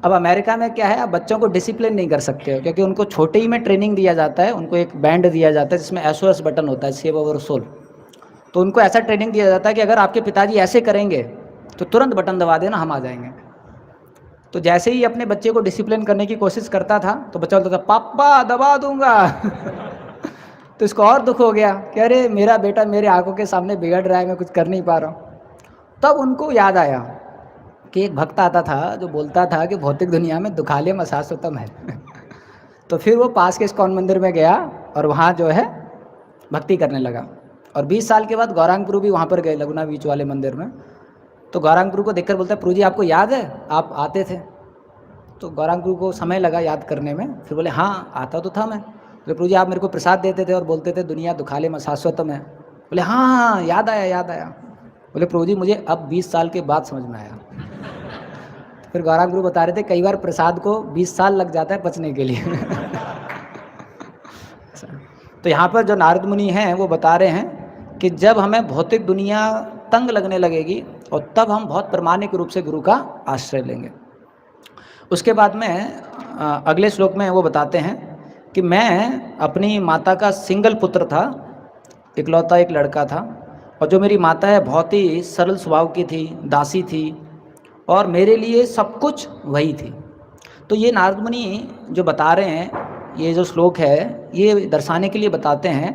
अब अमेरिका में क्या है, अब बच्चों को डिसिप्लिन नहीं कर सकते हो, क्योंकि उनको छोटे ही में ट्रेनिंग दिया जाता है, उनको एक बैंड दिया जाता है जिसमें SOS बटन होता है, सेव अवर सोल। तो उनको ऐसा ट्रेनिंग दिया जाता है कि अगर आपके पिताजी ऐसे करेंगे तो तुरंत बटन दबा देना, हम आ जाएंगे। तो जैसे ही अपने बच्चे को डिसिप्लिन करने की कोशिश करता था, तो बच्चा बोलता था, पापा दबा दूंगा। तो इसको और दुख हो गया कि अरे मेरा बेटा मेरे आंखों के सामने बिगड़ रहा है, मैं कुछ कर नहीं पा रहा हूँ। तब उनको याद आया कि एक भक्त आता था जो बोलता था कि भौतिक दुनिया में दुखालय में शाश्वतम है। तो फिर वो पास के इस्कॉन मंदिर में गया और वहाँ जो है भक्ति करने लगा। और 20 साल के बाद गौरांग गुरु भी वहाँ पर गए, लगुना बीच वाले मंदिर में। तो गौरांग गुरु को देखकर बोलता है, प्रभु जी आपको याद है आप आते थे? तो गौरांग गुरु को समय लगा याद करने में, फिर बोले हाँ आता तो था मैं। बोले, प्रभु जी आप मेरे को प्रसाद देते थे और बोलते थे दुनिया दुखालय में शाश्वतम है। बोले हाँ हाँ याद आया याद आया। बोले, प्रभु जी मुझे अब 20 साल के बाद समझ में आया। फिर गौरांग गुरु बता रहे थे कई बार प्रसाद को 20 साल लग जाता है पचने के लिए। तो यहाँ पर जो नारद मुनि हैं वो बता रहे हैं कि जब हमें भौतिक दुनिया तंग लगने लगेगी और तब हम बहुत प्रामाणिक रूप से गुरु का आश्रय लेंगे। उसके बाद में अगले श्लोक में वो बताते हैं कि मैं अपनी माता का सिंगल पुत्र था, इकलौता एक लड़का था, और जो मेरी माता है बहुत ही सरल स्वभाव की थी, दासी थी, और मेरे लिए सब कुछ वही थी। तो ये नारद मुनि जो बता रहे हैं, ये जो श्लोक है ये दर्शाने के लिए बताते हैं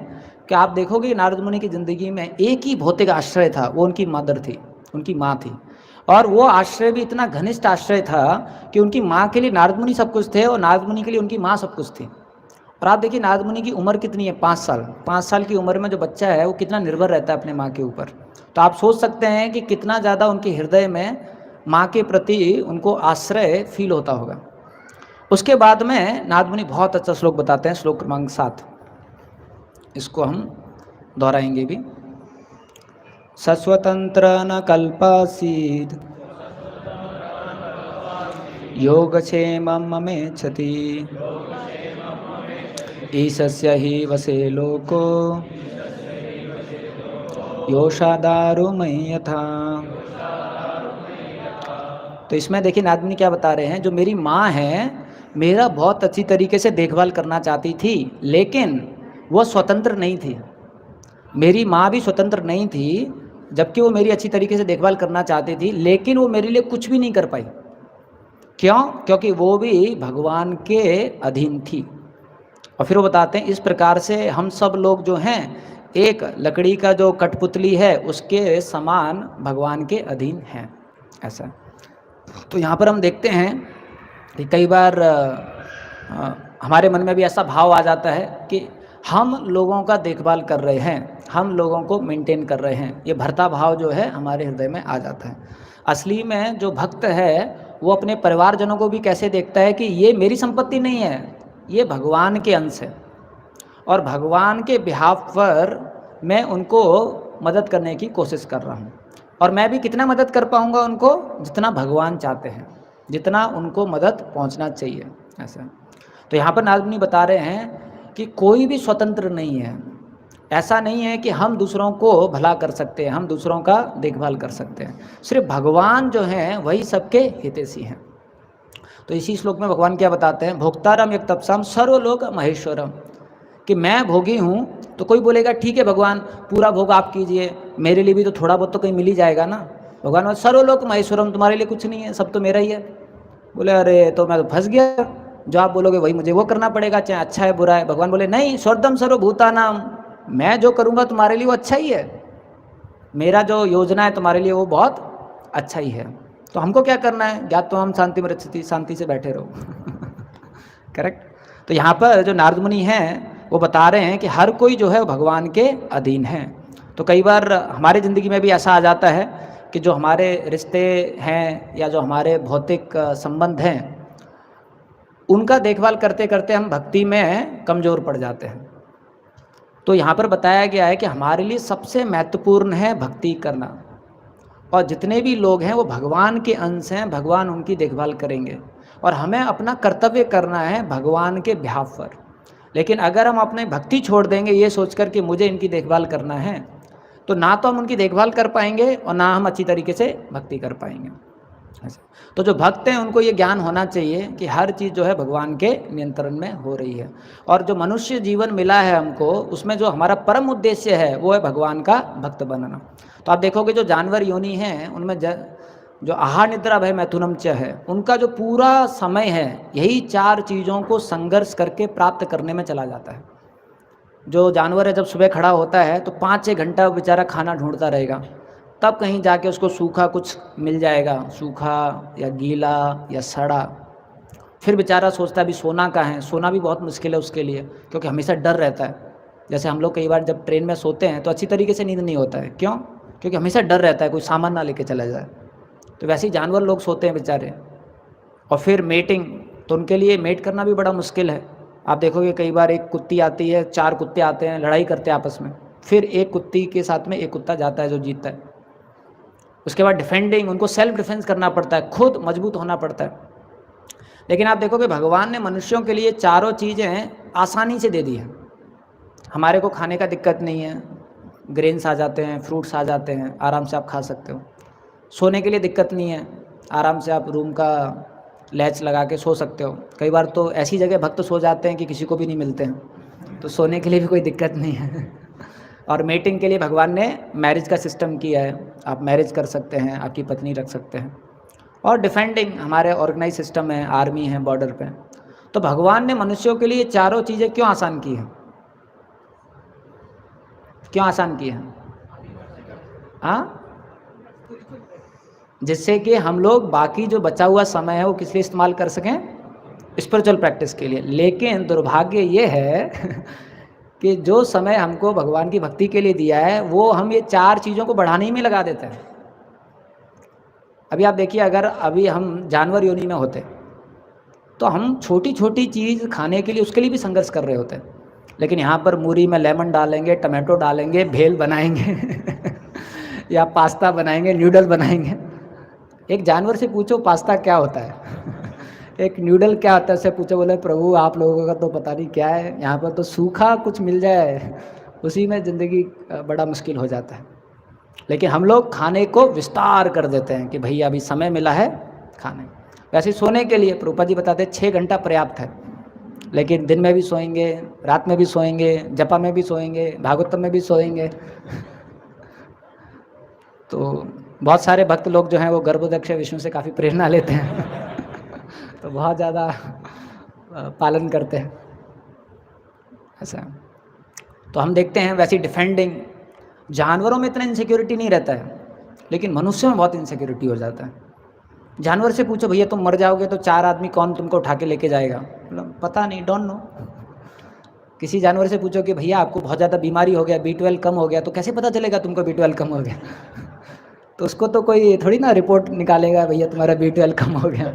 कि आप देखोगे नारद मुनि की ज़िंदगी में एक ही भौतिक आश्रय था, वो उनकी मदर थी, उनकी माँ थी। और वो आश्रय भी इतना घनिष्ठ आश्रय था कि उनकी माँ के लिए नारद मुनि सब कुछ थे और नारद मुनि के लिए उनकी माँ सब कुछ थी। और आप देखिए नारद मुनि की उम्र कितनी है, 5 साल। 5 साल की उम्र में जो बच्चा है वो कितना निर्भर रहता है अपने माँ के ऊपर। तो आप सोच सकते हैं कि कितना ज़्यादा उनके हृदय में माँ के प्रति उनको आश्रय फील होता होगा। उसके बाद में नारद मुनि बहुत अच्छा श्लोक बताते हैं, श्लोक क्रमांक 7, इसको हम दोहराएंगे भी। सस्वतंत्र न कल्पासीद योगक्षेमं ममेच्छति ईशस्य हि वसे लोको योषादारो मयि यथा। तो इसमें देखिए नारद क्या बता रहे हैं, जो मेरी माँ है मेरा बहुत अच्छी तरीके से देखभाल करना चाहती थी, लेकिन वो स्वतंत्र नहीं थी। मेरी माँ भी स्वतंत्र नहीं थी, जबकि वो मेरी अच्छी तरीके से देखभाल करना चाहती थी, लेकिन वो मेरे लिए कुछ भी नहीं कर पाई। क्यों? क्योंकि वो भी भगवान के अधीन थी। और फिर वो बताते हैं इस प्रकार से हम सब लोग जो हैं एक लकड़ी का जो कठपुतली है उसके समान भगवान के अधीन हैं, ऐसा। तो यहाँ पर हम देखते हैं कि कई बार हमारे मन में भी ऐसा भाव आ जाता है कि हम लोगों का देखभाल कर रहे हैं, हम लोगों को मेंटेन कर रहे हैं। ये भरता भाव जो है हमारे हृदय में आ जाता है। असली में जो भक्त है वो अपने परिवारजनों को भी कैसे देखता है कि ये मेरी संपत्ति नहीं है, ये भगवान के अंश है, और भगवान के बिहाफ पर मैं उनको मदद करने की कोशिश कर रहा हूँ। और मैं भी कितना मदद कर पाऊँगा उनको, जितना भगवान चाहते हैं, जितना उनको मदद पहुँचना चाहिए, ऐसा। तो यहाँ पर नारद मुनि बता रहे हैं कि कोई भी स्वतंत्र नहीं है। ऐसा नहीं है कि हम दूसरों को भला कर सकते हैं, हम दूसरों का देखभाल कर सकते हैं। सिर्फ भगवान जो हैं वही सबके हितैषी हैं। तो इसी श्लोक में भगवान क्या बताते हैं, भोक्तारम एक तपसाम सर्वलोक महेश्वरम, कि मैं भोगी हूँ। तो कोई बोलेगा ठीक है भगवान पूरा भोग आप कीजिए, मेरे लिए भी तो थोड़ा बहुत तो कहीं मिल ही जाएगा ना। भगवान बोले सर्वलोक महेश्वरम, तुम्हारे लिए कुछ नहीं है, सब तो मेरा ही है। बोले अरे तो मैं तो फंस गया, जो आप बोलोगे वही मुझे वो करना पड़ेगा, चाहे अच्छा है बुरा है। भगवान बोले नहीं, स्वर्दम सर्वभूतानाम, मैं जो करूँगा तुम्हारे लिए वो अच्छा ही है, मेरा जो योजना है तुम्हारे लिए वो बहुत अच्छा ही है। तो हमको क्या करना है, ज्ञात्वा हम शांति में रक्षति, शांति से बैठे रहो। करेक्ट। तो यहाँ पर जो नारद मुनि हैं वो बता रहे हैं कि हर कोई जो है वो भगवान के अधीन है। तो कई बार हमारे ज़िंदगी में भी ऐसा आ जाता है कि जो हमारे रिश्ते हैं या जो हमारे भौतिक संबंध हैं उनका देखभाल करते करते हम भक्ति में कमज़ोर पड़ जाते हैं। तो यहाँ पर बताया गया है कि हमारे लिए सबसे महत्वपूर्ण है भक्ति करना, और जितने भी लोग हैं वो भगवान के अंश हैं, भगवान उनकी देखभाल करेंगे, और हमें अपना कर्तव्य करना है भगवान के बिहाफ पर। लेकिन अगर हम अपने भक्ति छोड़ देंगे ये सोचकर कि मुझे इनकी देखभाल करना है, तो ना तो हम उनकी देखभाल कर पाएंगे और ना हम अच्छी तरीके से भक्ति कर पाएंगे। तो जो भक्त हैं उनको ये ज्ञान होना चाहिए कि हर चीज़ जो है भगवान के नियंत्रण में हो रही है, और जो मनुष्य जीवन मिला है हमको उसमें जो हमारा परम उद्देश्य है वो है भगवान का भक्त बनना। तो आप देखोगे जो जानवर योनि हैं उनमें जो आहार निद्रा भय मैथुनम च है, उनका जो पूरा समय है यही चार चीज़ों को संघर्ष करके प्राप्त करने में चला जाता है। जो जानवर है जब सुबह खड़ा होता है तो 5-6 घंटा बेचारा खाना ढूंढता रहेगा, तब कहीं जाके उसको सूखा कुछ मिल जाएगा, सूखा या गीला या सड़ा। फिर बेचारा सोचता है अभी सोना कहाँ है, सोना भी बहुत मुश्किल है उसके लिए, क्योंकि हमेशा डर रहता है। जैसे हम लोग कई बार जब ट्रेन में सोते हैं तो अच्छी तरीके से नींद नहीं होता है, क्यों? क्योंकि हमेशा डर रहता है कोई सामान ना लेके चला जाए। तो वैसे ही जानवर लोग सोते हैं बेचारे। और फिर मेटिंग, तो उनके लिए मेट करना भी बड़ा मुश्किल है। आप देखोगे कई बार एक कुत्ती आती है, 4 कुत्ते आते हैं, लड़ाई करते हैं आपस में, फिर एक कुत्ती के साथ में एक कुत्ता जाता है जो जीतता है। उसके बाद डिफेंडिंग, उनको सेल्फ डिफेंस करना पड़ता है, खुद मजबूत होना पड़ता है। लेकिन आप देखोगे भगवान ने मनुष्यों के लिए चारों चीज़ें आसानी से दे दी हैं। हमारे को खाने का दिक्कत नहीं है, ग्रेन्स आ जाते हैं, फ्रूट्स आ जाते हैं, आराम से आप खा सकते हो। सोने के लिए दिक्कत नहीं है, आराम से आप रूम का लैच लगा के सो सकते हो। कई बार तो ऐसी जगह भक्त सो जाते हैं कि किसी को भी नहीं मिलते हैं, तो सोने के लिए भी कोई दिक्कत नहीं है। और मेटिंग के लिए भगवान ने मैरिज का सिस्टम किया है, आप मैरिज कर सकते हैं, आपकी पत्नी रख सकते हैं। और डिफेंडिंग, हमारे ऑर्गेनाइज सिस्टम है, आर्मी है बॉर्डर पे। तो भगवान ने मनुष्यों के लिए चारों चीज़ें क्यों आसान की हैं? क्यों आसान की हैं? हाँ, जिससे कि हम लोग बाकी जो बचा हुआ समय है वो किस लिए इस्तेमाल कर सकें? स्पिरिचुअल प्रैक्टिस के लिए। लेकिन दुर्भाग्य ये है कि जो समय हमको भगवान की भक्ति के लिए दिया है वो हम ये 4 चीज़ों को बढ़ाने ही में लगा देते हैं। अभी आप देखिए, अगर अभी हम जानवर योनि में होते तो हम छोटी छोटी चीज़ खाने के लिए उसके लिए भी संघर्ष कर रहे होते, लेकिन यहाँ पर मूरी में लेमन डालेंगे, टमाटो डालेंगे, भेल बनाएंगे या पास्ता बनाएंगे, नूडल बनाएंगे। एक जानवर से पूछो पास्ता क्या होता है एक न्यूडल क्या होता है उससे पूछो, बोले प्रभु आप लोगों का तो पता नहीं क्या है, यहाँ पर तो सूखा कुछ मिल जाए उसी में ज़िंदगी बड़ा मुश्किल हो जाता है। लेकिन हम लोग खाने को विस्तार कर देते हैं कि भैया अभी समय मिला है खाने। वैसे सोने के लिए प्रभुपाद जी बताते हैं 6 घंटा पर्याप्त है, लेकिन दिन में भी सोएंगे, रात में भी सोएंगे, जपा में भी सोएंगे, भागवतम में भी सोएंगे। तो बहुत सारे भक्त लोग जो हैं वो गर्भोदक्ष विष्णु से काफ़ी प्रेरणा लेते हैं तो बहुत ज़्यादा पालन करते हैं ऐसा। तो हम देखते हैं वैसी डिफेंडिंग, जानवरों में इतना इनसिक्योरिटी नहीं रहता है, लेकिन मनुष्यों में बहुत इनसिक्योरिटी हो जाता है। जानवर से पूछो भैया तुम मर जाओगे तो 4 आदमी कौन तुमको उठा के लेके जाएगा, मतलब पता नहीं, डोंट नो। किसी जानवर से पूछो कि भैया आपको बहुत ज़्यादा बीमारी हो गया, B12 कम हो गया, तो कैसे पता चलेगा तुमको B12 कम हो गया तो उसको तो कोई थोड़ी ना रिपोर्ट निकालेगा भैया तुम्हारा B12 कम हो गया।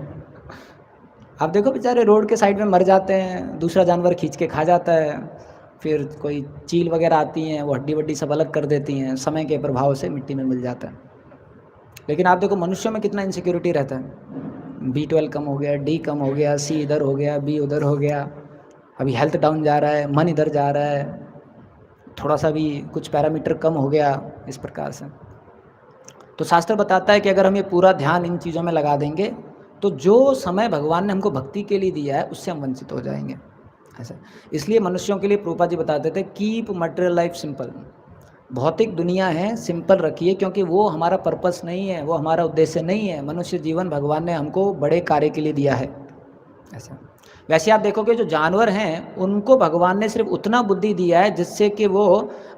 आप देखो बेचारे रोड के साइड में मर जाते हैं, दूसरा जानवर खींच के खा जाता है, फिर कोई चील वगैरह आती हैं वो हड्डी वड्डी सब अलग कर देती हैं, समय के प्रभाव से मिट्टी में मिल जाता है। लेकिन आप देखो मनुष्यों में कितना इनसिक्योरिटी रहता है, B12 कम हो गया, D कम हो गया, C इधर हो गया, B उधर हो गया, अभी हेल्थ डाउन जा रहा है, मन इधर जा रहा है, थोड़ा सा भी कुछ पैरामीटर कम हो गया, इस प्रकार से। तो शास्त्र बताता है कि अगर हम ये पूरा ध्यान इन चीज़ों में लगा देंगे तो जो समय भगवान ने हमको भक्ति के लिए दिया है उससे हम वंचित हो जाएंगे ऐसा। इसलिए मनुष्यों के लिए प्रभुपाद जी बताते थे कीप मटेरियल लाइफ सिंपल, भौतिक दुनिया है सिंपल रखिए, क्योंकि वो हमारा पर्पस नहीं है, वो हमारा उद्देश्य नहीं है। मनुष्य जीवन भगवान ने हमको बड़े कार्य के लिए दिया है ऐसा। वैसे आप देखोगे जो जानवर हैं उनको भगवान ने सिर्फ उतना बुद्धि दिया है जिससे कि वो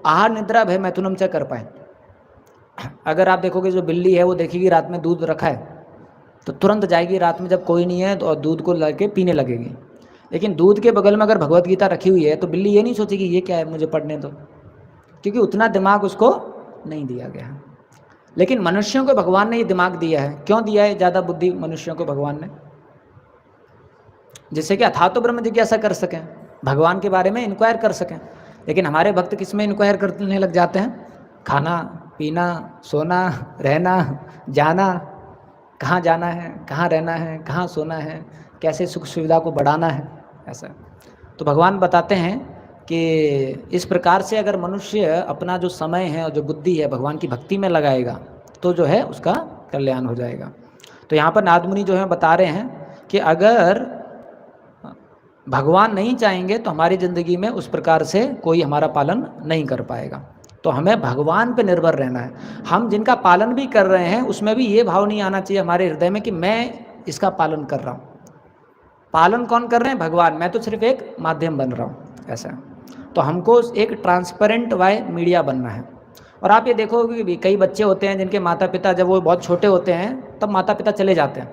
आहार निद्रा भय मैथुनम से कर पाए। अगर आप देखोगे जो बिल्ली है वो देखेगी रात में दूध रखा है तो तुरंत जाएगी रात में जब कोई नहीं है तो दूध को लेके पीने लगेगी। लेकिन दूध के बगल में अगर भगवत गीता रखी हुई है तो बिल्ली ये नहीं सोचेगी ये क्या है मुझे पढ़ने दो, क्योंकि उतना दिमाग उसको नहीं दिया गया है। लेकिन मनुष्यों को भगवान ने ये दिमाग दिया है। क्यों दिया है ज़्यादा बुद्धि मनुष्यों को भगवान ने? जिससे कि अथातो तो ब्रह्म जिज्ञासा कर सकें, भगवान के बारे में इंक्वायर कर सकें। लेकिन हमारे भक्त किस में इंक्वायर करने लग जाते हैं? खाना पीना, सोना, रहना, जाना, कहाँ जाना है, कहाँ रहना है, कहाँ सोना है, कैसे सुख सुविधा को बढ़ाना है ऐसा। तो भगवान बताते हैं कि इस प्रकार से अगर मनुष्य अपना जो समय है और जो बुद्धि है भगवान की भक्ति में लगाएगा तो जो है उसका कल्याण हो जाएगा। तो यहाँ पर नारद मुनि जो है बता रहे हैं कि अगर भगवान नहीं चाहेंगे तो हमारी ज़िंदगी में उस प्रकार से कोई हमारा पालन नहीं कर पाएगा। तो हमें भगवान पे निर्भर रहना है। हम जिनका पालन भी कर रहे हैं उसमें भी ये भाव नहीं आना चाहिए हमारे हृदय में कि मैं इसका पालन कर रहा हूँ। पालन कौन कर रहे हैं? भगवान, मैं तो सिर्फ एक माध्यम बन रहा हूँ ऐसा। तो हमको एक ट्रांसपेरेंट वाई मीडिया बनना है। और आप ये देखोगे भी कई बच्चे होते हैं जिनके माता पिता जब वो बहुत छोटे होते हैं तब माता पिता चले जाते हैं,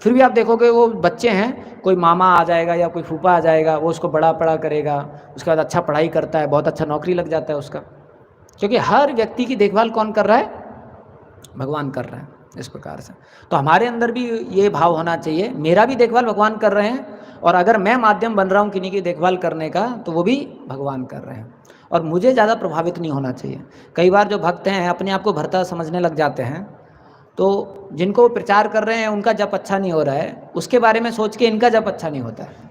फिर भी आप देखोगे वो बच्चे हैं, कोई मामा आ जाएगा या कोई फूफा आ जाएगा, वो उसको बड़ा पड़ा करेगा, उसके बाद अच्छा पढ़ाई करता है, बहुत अच्छा नौकरी लग जाता है उसका, क्योंकि हर व्यक्ति की देखभाल कौन कर रहा है? भगवान कर रहा है इस प्रकार से। तो हमारे अंदर भी ये भाव होना चाहिए, मेरा भी देखभाल भगवान कर रहे हैं, और अगर मैं माध्यम बन रहा हूँ किन्हीं की देखभाल करने का तो वो भी भगवान कर रहे हैं, और मुझे ज़्यादा प्रभावित नहीं होना चाहिए। कई बार जो भक्त हैं अपने आप को भरता समझने लग जाते हैं, तो जिनको प्रचार कर रहे हैं उनका जप अच्छा नहीं हो रहा है उसके बारे में सोच के इनका जप अच्छा नहीं होता है।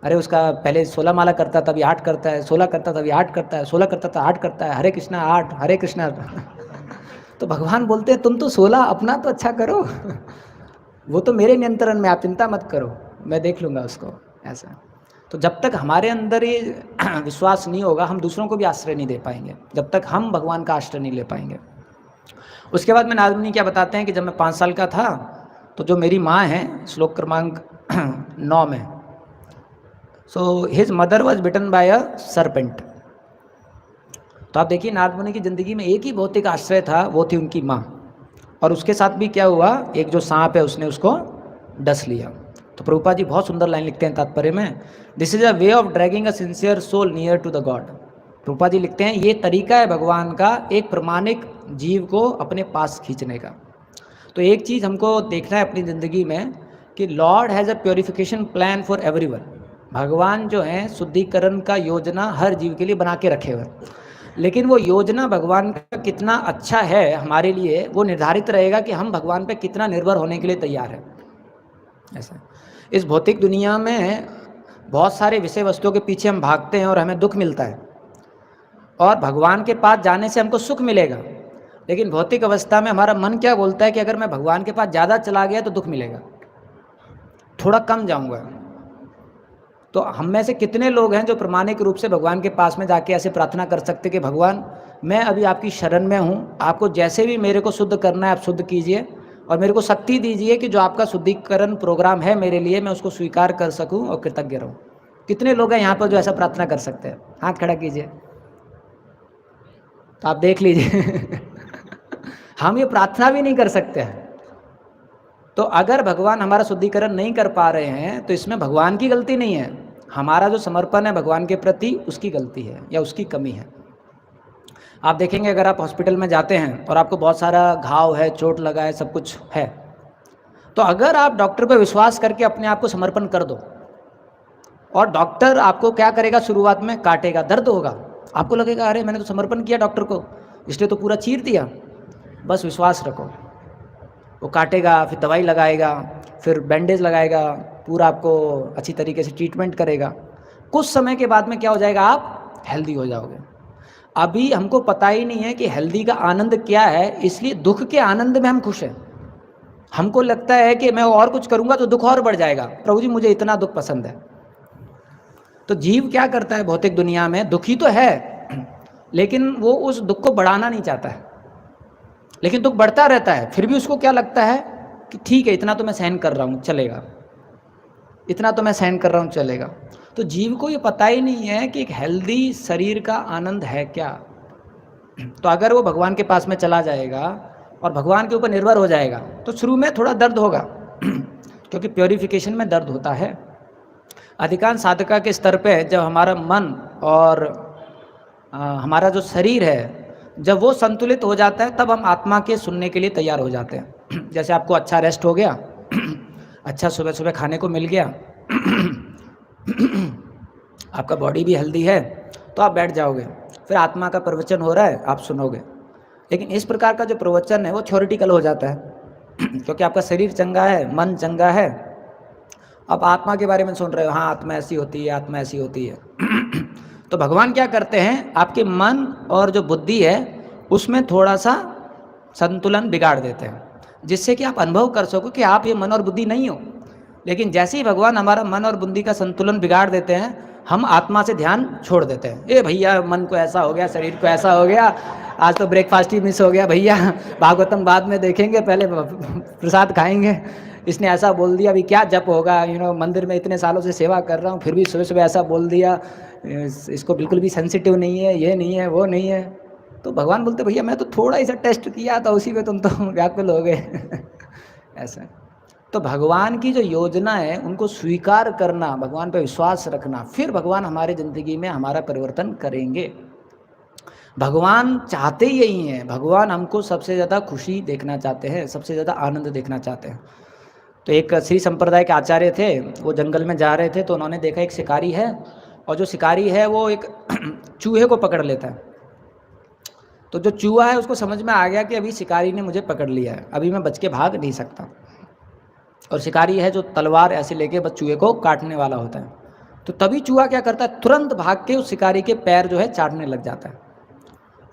अरे उसका पहले 16 माला करता था अभी 8 करता है, 16 करता था अभी 8 करता है, 16 करता था 8 करता है, हरे कृष्णा 8, हरे कृष्णा। तो भगवान बोलते हैं तुम तो 16 अपना तो अच्छा करो, वो तो मेरे नियंत्रण में, आप चिंता मत करो, मैं देख लूँगा उसको ऐसा। तो जब तक हमारे अंदर ये विश्वास नहीं होगा हम दूसरों को भी आश्रय नहीं दे पाएंगे, जब तक हम भगवान का आश्रय नहीं ले पाएंगे। उसके बाद में नारद मुनि क्या बताते हैं कि जब मैं 5 साल का था तो जो मेरी माँ है, श्लोक क्रमांक 9 में, so his mother was bitten by a serpent. तो आप देखिए नारद मुनि की ज़िंदगी में एक ही भौतिक आश्रय था, वो थी उनकी माँ, और उसके साथ भी क्या हुआ, एक जो सांप है उसने उसको डस लिया। तो प्रभुपाद जी बहुत सुंदर लाइन लिखते हैं तात्पर्य में, this is a way of dragging a sincere soul near to the God. Prabhupada ji लिखते हैं ये तरीका है भगवान का एक प्रमाणिक जीव को अपने पास खींचने का। तो एक चीज़ हमको देखना है अपनी ज़िंदगी में कि Lord has a purification plan for everyone. भगवान जो है शुद्धिकरण का योजना हर जीव के लिए बना के रखे हुए, लेकिन वो योजना भगवान का कितना अच्छा है हमारे लिए वो निर्धारित रहेगा कि हम भगवान पे कितना निर्भर होने के लिए तैयार हैं। ऐसा इस भौतिक दुनिया में बहुत सारे विषय वस्तुओं के पीछे हम भागते हैं और हमें दुख मिलता है, और भगवान के पास जाने से हमको सुख मिलेगा। लेकिन भौतिक अवस्था में हमारा मन क्या बोलता है कि अगर मैं भगवान के पास ज़्यादा चला गया तो दुख मिलेगा, थोड़ा कम जाऊंगा। तो हम में से कितने लोग हैं जो प्रामाणिक रूप से भगवान के पास में जाके ऐसे प्रार्थना कर सकते कि भगवान मैं अभी आपकी शरण में हूँ, आपको जैसे भी मेरे को शुद्ध करना है आप शुद्ध कीजिए, और मेरे को शक्ति दीजिए कि जो आपका शुद्धिकरण प्रोग्राम है मेरे लिए मैं उसको स्वीकार कर सकूँ और कृतज्ञ रहूँ। कितने लोग हैं यहाँ पर जो ऐसा प्रार्थना कर सकते हैं? हाथ खड़ा कीजिए, तो आप देख लीजिए हम ये प्रार्थना भी नहीं कर सकते हैं। तो अगर भगवान हमारा शुद्धिकरण नहीं कर पा रहे हैं तो इसमें भगवान की गलती नहीं है, हमारा जो समर्पण है भगवान के प्रति उसकी गलती है या उसकी कमी है। आप देखेंगे अगर आप हॉस्पिटल में जाते हैं और आपको बहुत सारा घाव है, चोट लगा है, सब कुछ है, तो अगर आप डॉक्टर पर विश्वास करके अपने आप को समर्पण कर दो, और डॉक्टर आपको क्या करेगा, शुरुआत में काटेगा, दर्द होगा, आपको लगेगा अरे मैंने तो समर्पण किया डॉक्टर को इसलिए तो पूरा चीर दिया। बस विश्वास रखो, वो काटेगा, फिर दवाई लगाएगा, फिर बैंडेज लगाएगा, पूरा आपको अच्छी तरीके से ट्रीटमेंट करेगा। कुछ समय के बाद में क्या हो जाएगा, आप हेल्दी हो जाओगे। अभी हमको पता ही नहीं है कि हेल्दी का आनंद क्या है, इसलिए दुख के आनंद में हम खुश हैं। हमको लगता है कि मैं और कुछ करूँगा तो दुख और बढ़ जाएगा, प्रभु जी मुझे इतना दुख पसंद है। तो जीव क्या करता है भौतिक दुनिया में, दुखी तो है लेकिन वो उस दुख को बढ़ाना नहीं चाहता है, लेकिन दुख बढ़ता रहता है। फिर भी उसको क्या लगता है कि ठीक है इतना तो मैं सहन कर रहा हूँ चलेगा, इतना तो मैं सहन कर रहा हूँ चलेगा। तो जीव को ये पता ही नहीं है कि एक हेल्दी शरीर का आनंद है क्या। तो अगर वो भगवान के पास में चला जाएगा और भगवान के ऊपर निर्भर हो जाएगा तो शुरू में थोड़ा दर्द होगा क्योंकि प्योरिफिकेशन में दर्द होता है। अधिकांश साधका के स्तर पे जब हमारा मन और हमारा जो शरीर है जब वो संतुलित हो जाता है तब हम आत्मा के सुनने के लिए तैयार हो जाते हैं। जैसे आपको अच्छा रेस्ट हो गया, अच्छा सुबह सुबह खाने को मिल गया आपका बॉडी भी हेल्दी है, तो आप बैठ जाओगे, फिर आत्मा का प्रवचन हो रहा है आप सुनोगे। लेकिन इस प्रकार का जो प्रवचन है वो थ्योरेटिकल हो जाता है क्योंकि आपका शरीर चंगा है, मन चंगा है, आप आत्मा के बारे में सुन रहे हो, हाँ आत्मा ऐसी होती है, आत्मा ऐसी होती है तो भगवान क्या करते हैं, आपके मन और जो बुद्धि है उसमें थोड़ा सा संतुलन बिगाड़ देते हैं, जिससे कि आप अनुभव कर सको कि आप ये मन और बुद्धि नहीं हो। लेकिन जैसे ही भगवान हमारा मन और बुद्धि का संतुलन बिगाड़ देते हैं, हम आत्मा से ध्यान छोड़ देते हैं। ए भैया मन को ऐसा हो गया, शरीर को ऐसा हो गया, आज तो ब्रेकफास्ट ही मिस हो गया भैया, भागवतम बाद में देखेंगे, पहले प्रसाद खाएंगे, इसने ऐसा बोल दिया, अभी क्या जप होगा, मंदिर में इतने सालों से सेवा कर रहा हूँ फिर भी सुबह सुबह ऐसा बोल दिया, इसको बिल्कुल भी सेंसिटिव नहीं है, ये नहीं है, वो नहीं है। तो भगवान बोलते भैया मैं तो थोड़ा ही सा टेस्ट किया था, उसी में तुम तो व्याकुल हो गए ऐसा। तो भगवान की जो योजना है उनको स्वीकार करना, भगवान पर विश्वास रखना, फिर भगवान हमारे ज़िंदगी में हमारा परिवर्तन करेंगे। भगवान चाहते ही यही हैं, भगवान हमको सबसे ज़्यादा खुशी देखना चाहते हैं, सबसे ज़्यादा आनंद देखना चाहते हैं। तो एक श्री संप्रदाय के आचार्य थे, वो जंगल में जा रहे थे तो उन्होंने देखा एक शिकारी है, और जो शिकारी है वो एक चूहे को पकड़ लेता है। तो जो चूहा है उसको समझ में आ गया कि अभी शिकारी ने मुझे पकड़ लिया है, अभी मैं बच के भाग नहीं सकता। और शिकारी है जो तलवार ऐसे लेके बस चूहे को काटने वाला होता है। तो तभी चूहा क्या करता है, तुरंत भाग के उस शिकारी के पैर जो है चाटने लग जाता है।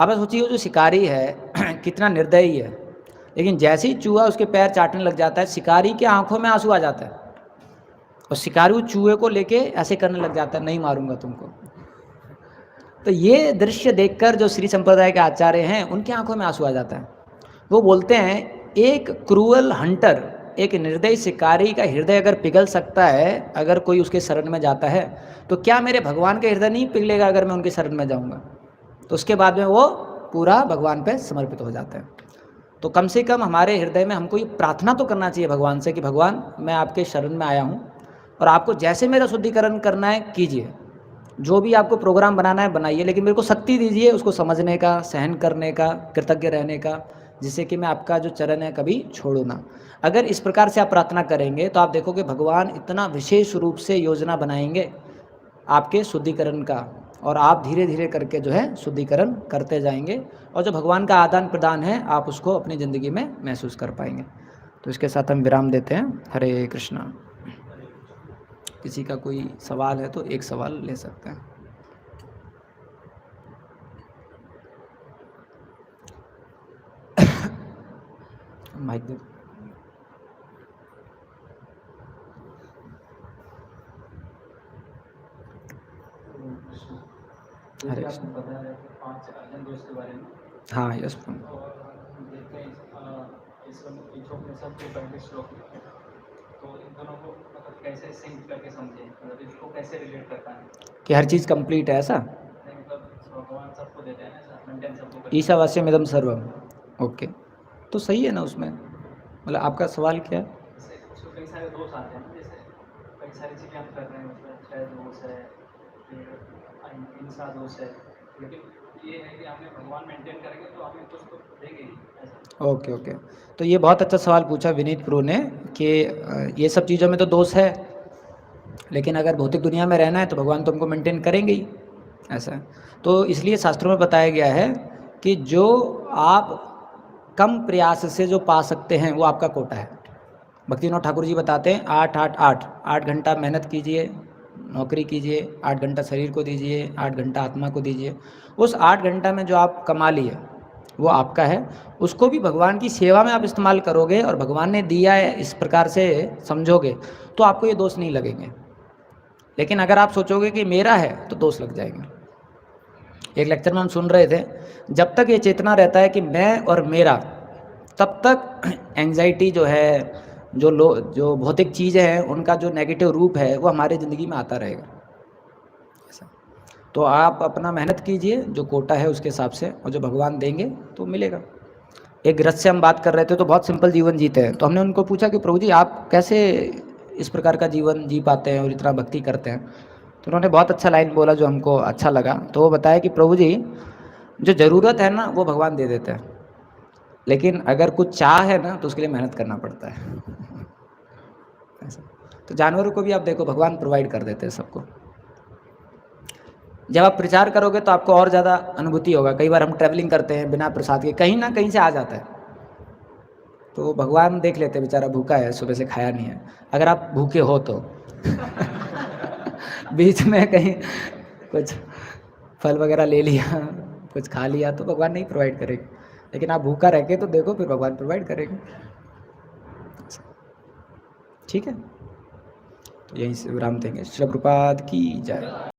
अब सोचिए जो शिकारी है कितना निर्दयी है, लेकिन जैसे ही चूहा उसके पैर चाटने लग जाता है, शिकारी के आंखों में आंसू आ जाता है, और शिकारी उस चूहे को लेके ऐसे करने लग जाता है, नहीं मारूंगा तुमको। तो ये दृश्य देखकर जो श्री संप्रदाय के आचार्य हैं उनकी आंखों में आंसू आ जाता है। वो बोलते हैं एक क्रूअल हंटर, एक निर्दयी शिकारी का हृदय अगर पिघल सकता है अगर कोई उसके शरण में जाता है, तो क्या मेरे भगवान का हृदय नहीं पिघलेगा अगर मैं उनके शरण में जाऊंगा। तो उसके बाद में वो पूरा भगवान पे समर्पित हो जाते हैं। तो कम से कम हमारे हृदय में हमको ये प्रार्थना तो करना चाहिए भगवान से कि भगवान मैं आपके शरण में आया हूँ और आपको जैसे मेरा शुद्धिकरण करना है कीजिए, जो भी आपको प्रोग्राम बनाना है बनाइए, लेकिन मेरे को शक्ति दीजिए उसको समझने का, सहन करने का, कृतज्ञ रहने का, जिससे कि मैं आपका जो चरण है कभी छोड़ूँ ना। अगर इस प्रकार से आप प्रार्थना करेंगे तो आप देखोगे भगवान इतना विशेष रूप से योजना बनाएंगे आपके शुद्धिकरण का, और आप धीरे धीरे करके जो है शुद्धिकरण करते जाएंगे, और जो भगवान का आदान प्रदान है आप उसको अपनी ज़िंदगी में महसूस कर पाएंगे। तो इसके साथ हम विराम देते हैं। हरे कृष्णा। किसी का कोई सवाल है तो एक सवाल ले सकते हैं। माइक दे। हरे कृष्ण। बताया 5 अर्जुन दोष के बारे में। हाँ, यस। और देखते हैं इस सबके पहले श्लोक में, तो इन दोनों को मतलब कैसे सिंक करके समझें, मतलब इसको कैसे रिलेट करता है कि हर चीज़ कंप्लीट है ऐसा? नहीं, मतलब भगवान सबको देते हैं ना, ऐसा मेंटेन सबको। ईशावास्यमिदं सर्वम। ओके, तो सही है ना उसमें? मतलब आपका सवाल क्या है? जैसे उसको कई सारे दोष आते हैं, जैसे कई सारी चीज़ें हम कर रहे हैं, उसमें क्षय दोष है, फिर हिंसा दोष है, लेकिन ये है कि आपने भगवान मेंटेन करेंगे तो आपने कुछ तो देंगे ही ऐसा। ओके ओके, तो ये बहुत अच्छा सवाल पूछा विनीत प्रो ने कि ये सब चीज़ों में तो दोष है, लेकिन अगर भौतिक दुनिया में रहना है तो भगवान तुमको मेंटेन करेंगे ही, ऐसा है। तो इसलिए शास्त्रों में बताया गया है कि जो आप कम प्रयास से जो पा सकते हैं वो आपका कोटा है। भक्तिविनोद ठाकुर जी बताते हैं 8 घंटा मेहनत कीजिए, नौकरी कीजिए, 8 घंटा शरीर को दीजिए, 8 घंटा आत्मा को दीजिए। उस 8 घंटा में जो आप कमा लिए वो आपका है, उसको भी भगवान की सेवा में आप इस्तेमाल करोगे और भगवान ने दिया है इस प्रकार से समझोगे तो आपको ये दोष नहीं लगेंगे। लेकिन अगर आप सोचोगे कि मेरा है तो दोष लग जाएंगे। एक लेक्चर में हम सुन रहे थे, जब तक ये चेतना रहता है कि मैं और मेरा, तब तक एंजाइटी जो है, जो भौतिक चीज़ें हैं उनका जो नेगेटिव रूप है वो हमारे ज़िंदगी में आता रहेगा। ऐसा तो आप अपना मेहनत कीजिए, जो कोटा है उसके हिसाब से, और जो भगवान देंगे तो मिलेगा। एक गृहस्थ से हम बात कर रहे थे तो बहुत सिंपल जीवन जीते हैं, तो हमने उनको पूछा कि प्रभु जी आप कैसे इस प्रकार का जीवन जी पाते हैं और इतना भक्ति करते हैं? तो उन्होंने बहुत अच्छा लाइन बोला जो हमको अच्छा लगा। तो वो बताया कि प्रभु जी, जो ज़रूरत है ना वो भगवान दे देते हैं, लेकिन अगर कुछ चाह है ना तो उसके लिए मेहनत करना पड़ता है। ऐसा तो जानवरों को भी आप देखो, भगवान प्रोवाइड कर देते हैं सबको। जब आप प्रचार करोगे तो आपको और ज़्यादा अनुभूति होगा। कई बार हम ट्रैवलिंग करते हैं बिना प्रसाद के, कहीं ना कहीं से आ जाता है, तो भगवान देख लेते हैं बेचारा भूखा है, सुबह से खाया नहीं है। अगर आप भूखे हो तो बीच में कहीं कुछ फल वगैरह ले लिया, कुछ खा लिया, तो भगवान नहीं प्रोवाइड करेंगे। लेकिन आप भूखा रह के तो देखो, फिर भगवान प्रोवाइड करेंगे। ठीक है, तो यहीं से विराम देंगे। श्री प्रभुपाद की जय।